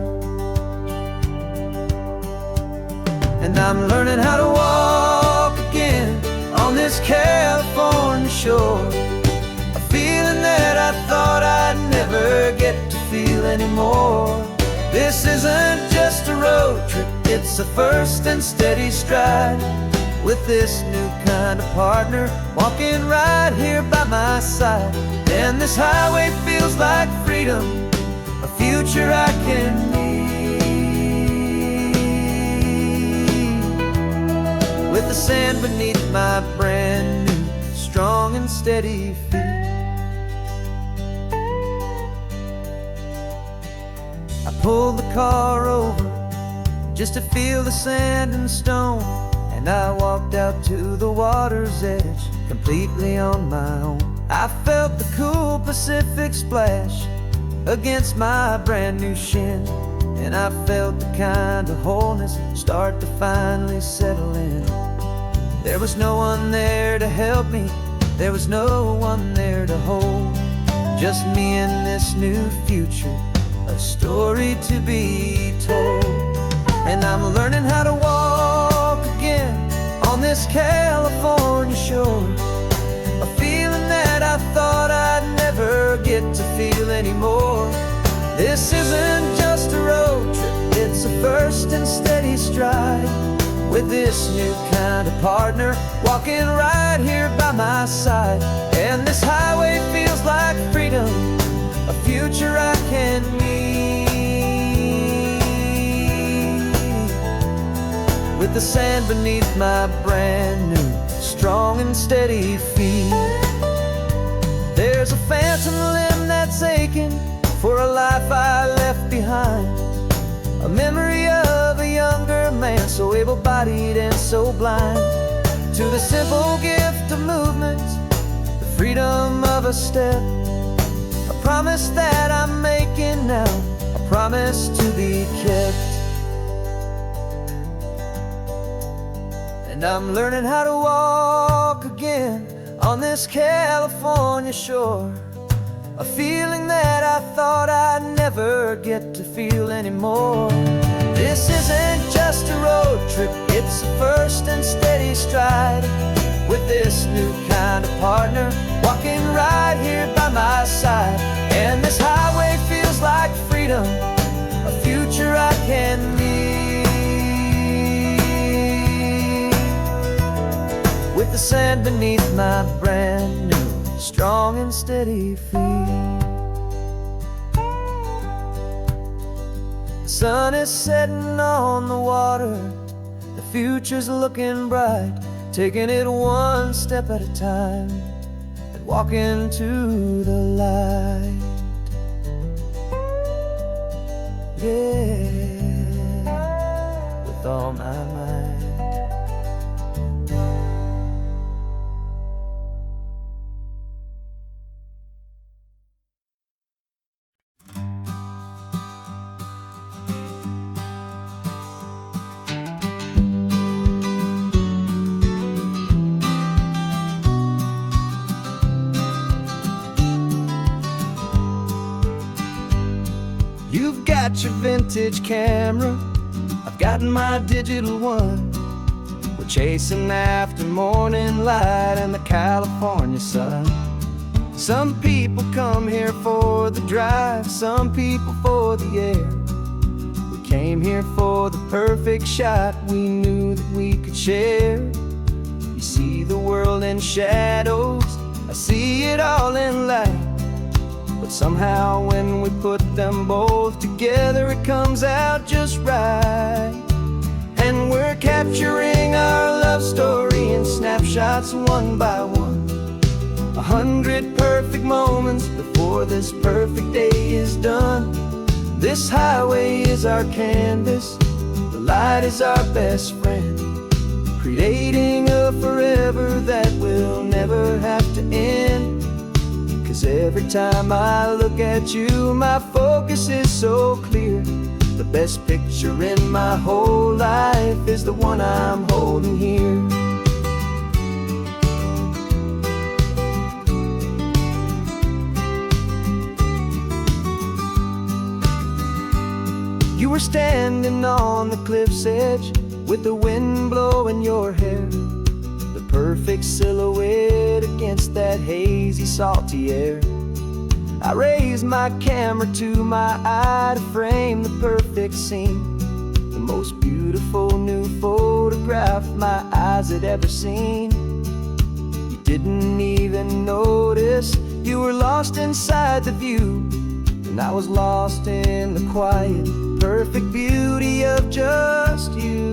And I'm learning how to walk again on this California shore, a feeling that I thought I'd never get to feel anymore. This isn't just a road trip, it's a first and steady stride, with this new kind of partner walking right here by my side. And this highway feels like freedom, a future I can need, with the sand beneath my brand new strong and steady feet. I pulled the car over just to feel the sand and stone, and I walked out to the water's edge completely on my own. I felt the cool Pacific splash against my brand new shin, and I felt the kind of wholeness start to finally settle in. There was no one there to help me, there was no one there to hold, just me and this new future, a story to be told. And I'm learning how to walk again on this California shore, a feeling that I thought I'd never get to feel anymore. This isn't just a road trip, it's a first and steady stride, with this new kind of partner walking right here by my side. And this highway feels like freedom, a future I can need, with the sand beneath my brand new strong and steady feet. There's a phantom limb that's aching for a life I left behind, a memory of a younger man so able-bodied and so blind, to the simple gift of movement, the freedom of a step, a promise that I'm making now, a promise to be kept. And I'm learning how to walk again on this California shore, a feeling that I thought I'd never get to feel anymore. This isn't just a road trip, it's a first and steady stride, with this new kind of partner walking right here by my side. And this highway feels like freedom, a future I can need, with the sand beneath my brand new strong and steady feet. The sun is setting on the water, the future's looking bright, taking it one step at a time and walking to the light. Yeah, with all my might. You've got your vintage camera, I've got my digital one. We're chasing after morning light and the California sun. Some people come here for the drive, some people for the air. We came here for the perfect shot we knew that we could share. You see the world in shadows, I see it all in light. But somehow when we put them both together, it comes out just right. And we're capturing our love story in snapshots one by one, 100 perfect moments before before this perfect day is done. This highway is our canvas, the light is our best friend, creating a forever that will never have to end. 'Cause every time I look at you, my focus is so clear. The best picture in my whole life is the one I'm holding here. You were standing on the cliff's edge with the wind blowing your hair, the perfect silhouette against that hazy, salty air. I raised my camera to my eye to frame the perfect scene, the most beautiful new photograph my eyes had ever seen. You didn't even notice you were lost inside the view, and I was lost in the quiet, perfect beauty of just you.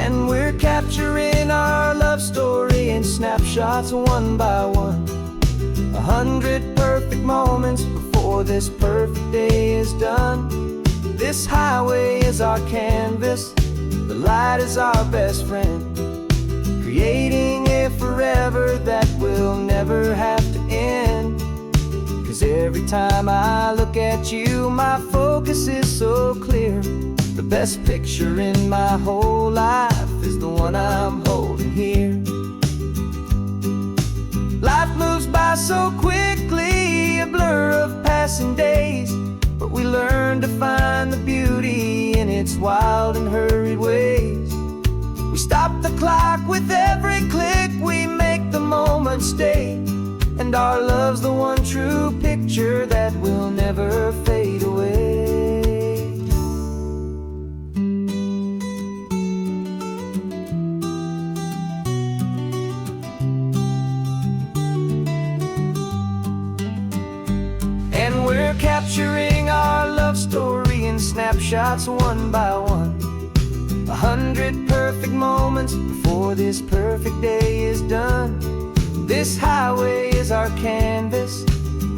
And we're capturing our love story in snapshots one by one, 100 perfect moments before this perfect day is done. This highway is our canvas, the light is our best friend, creating a forever that will never have to end. 'Cause every time I look at you, my focus is so clear. The best picture in my whole life is the one I'm holding here. Life moves by so quickly, a blur of passing days, but we learn to find the beauty in its wild and hurried ways. We stop the clock with every click, we make the moment stay, and our love's the one true picture that will never fade away. And we're capturing our love story in snapshots one by one, 100 perfect moments before this perfect day is done. This highway is our canvas,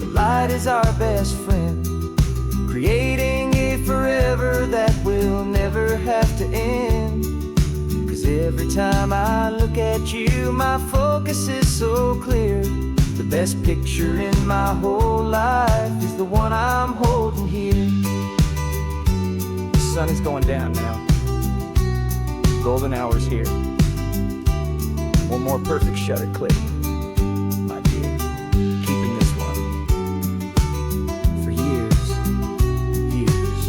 the light is our best friend, creating a forever that will never have to end. 'Cause every time I look at you, my focus is so clear. The best picture in my whole life is the one I'm holding here. The sun is going down now. Golden hour's here. One more perfect shutter click, my dear. Keeping this one for years, years.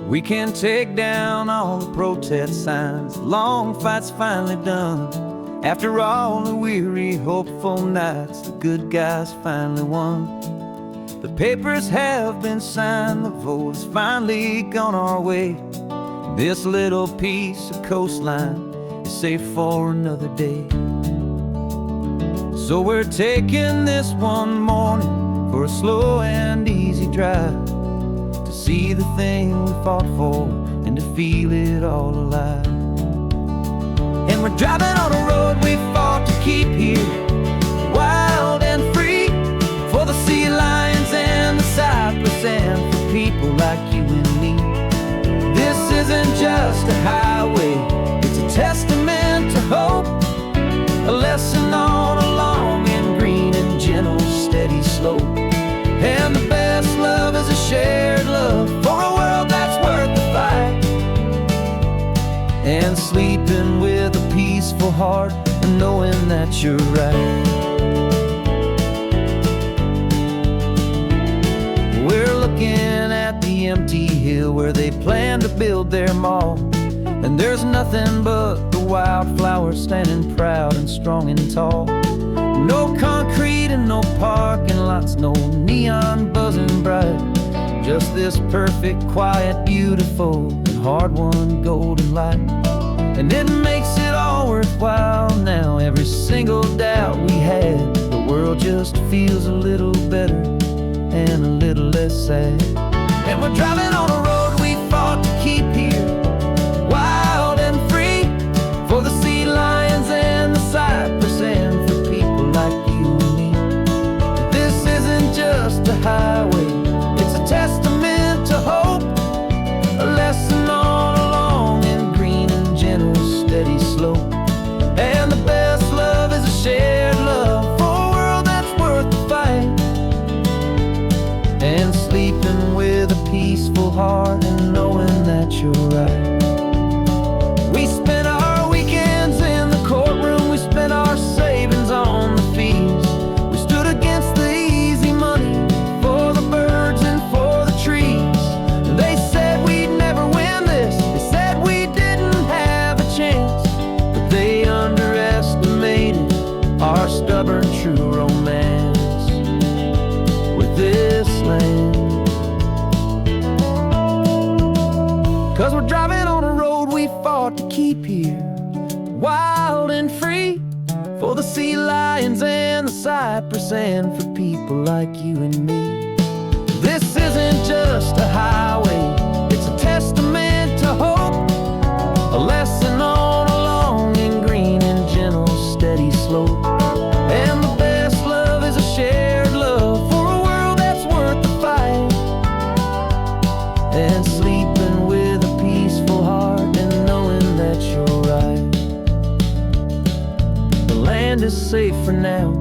We can take down all the protest signs, the long fight's finally done. After all the weary, hopeful nights, the good guys finally won. The papers have been signed, the vote's finally gone our way. This little piece of coastline is safe for another day. So we're taking this one morning for a slow and easy drive, to see the thing we fought for and to feel it all alive. And we're driving on a road we fought to keep here, wild and free, for the sea lions and the cypress and for people like you and me. This isn't just a highway, it's a testament to hope, a lesson on a long and green and gentle steady slope. And the best love is a shared love for a world that's worth the fight, and sleeping with a peaceful heart and knowing that you're right. We're looking at the empty hill where they plan to build their mall, and there's nothing but the wildflowers standing proud and strong and tall. No concrete and no parking lots, no neon buzzing bright, just this perfect, quiet, beautiful, and hard-won golden light. And it makes it all worthwhile now, every single world just feels a little better and a little less sad. And we're driving on a road we fought to keep here, wild and free, for the sea lions and the cypress and for people like you and me. This isn't just a highway, it's a testament to hope, a lesson on a long and green and gentle steady slope. And the best love is a shared love for a world that's worth the fight, and sleeping with a peaceful heart and knowing that you're right. We spent our weekends in the courtroom, we spent our savings on the fees. We stood against the easy money for the birds and for the trees. They said we'd never win this, they said we didn't have a chance, but they underestimated our stubborn true romance with this land. 'Cause we're driving on a road we fought to keep here, wild and free, for the sea lions and the cypress and for people like you and me. This isn't just a highway, it's a testament to hope, a lesson on a long and green and gentle steady slope. And the best love is a shared love for a world that's worth the fight, and sleeping with a peaceful heart and knowing that you're right. The land is safe for now,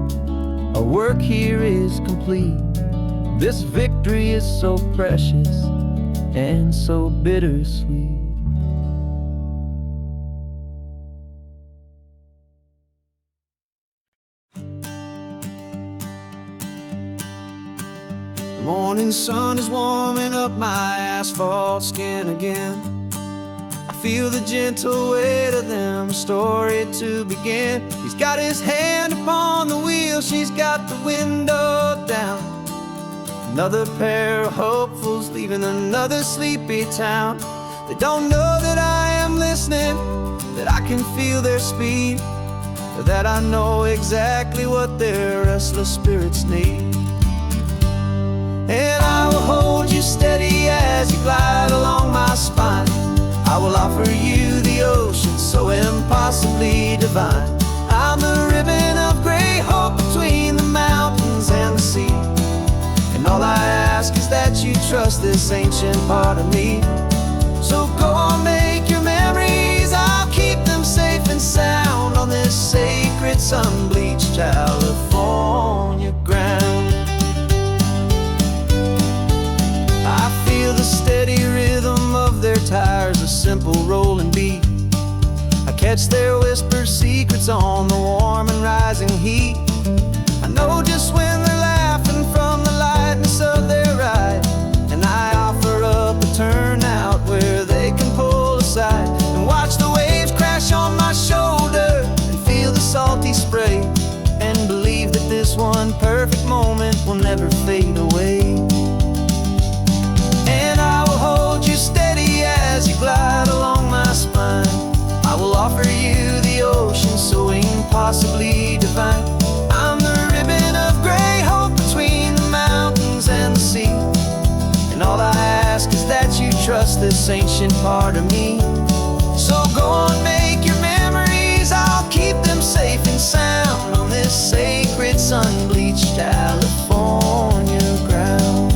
our work here is complete. This victory is so precious and so bittersweet. The morning sun is warming up my asphalt skin again. I feel the gentle weight of them, a story to begin. He's got his hand upon the wheel, she's got the window down. Another pair of hopefuls leaving another sleepy town. They don't know that I am listening, that I can feel their speed, or that I know exactly what their restless spirits need. And I will hold you steady as you glide along my spine. I will offer you the ocean so impossibly divine. I'm the ribbon of gray hope between the mountains and the sea. And all I ask is that you trust this ancient part of me. So go on, make your memories, I'll keep them safe and sound on this sacred sun-bleached California ground. I feel the steady rhythm of their tires, a simple rolling beat. I catch their whispered secrets on the warm and rising heat. I know just when they're laughing from the lightness of their ride, and I offer up a turnout where they can pull aside and watch the waves crash on my shoulder and feel the salty spray, and believe that this one perfect moment will never fade away. And I will hold you steady as you glide along my spine. I will offer you the ocean so impossibly divine. I'm the ribbon of gray hope between the mountains and the sea. And all I ask is that you trust this ancient part of me. So go on, make your memories, I'll keep them safe and sound on this sacred sun-bleached California ground.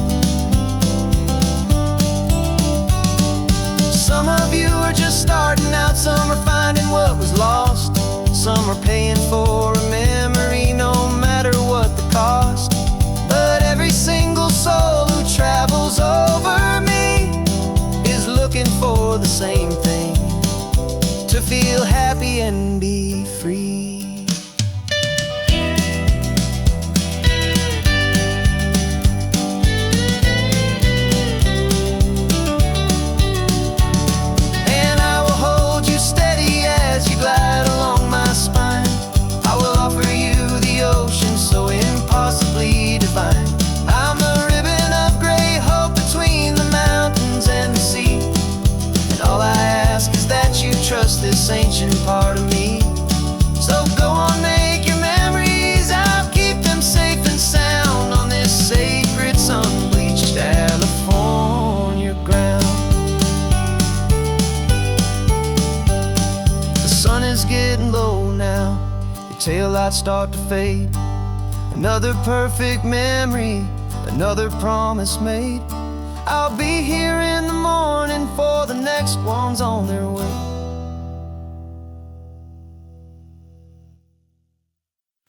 Some of you are just starting out, some are finding what was lost, some are paying for a memory no matter what the cost. But every single soul who travels over me is looking for the same thing, to feel happy and be free. lights start to fade. Another perfect memory, another promise made. I'll be here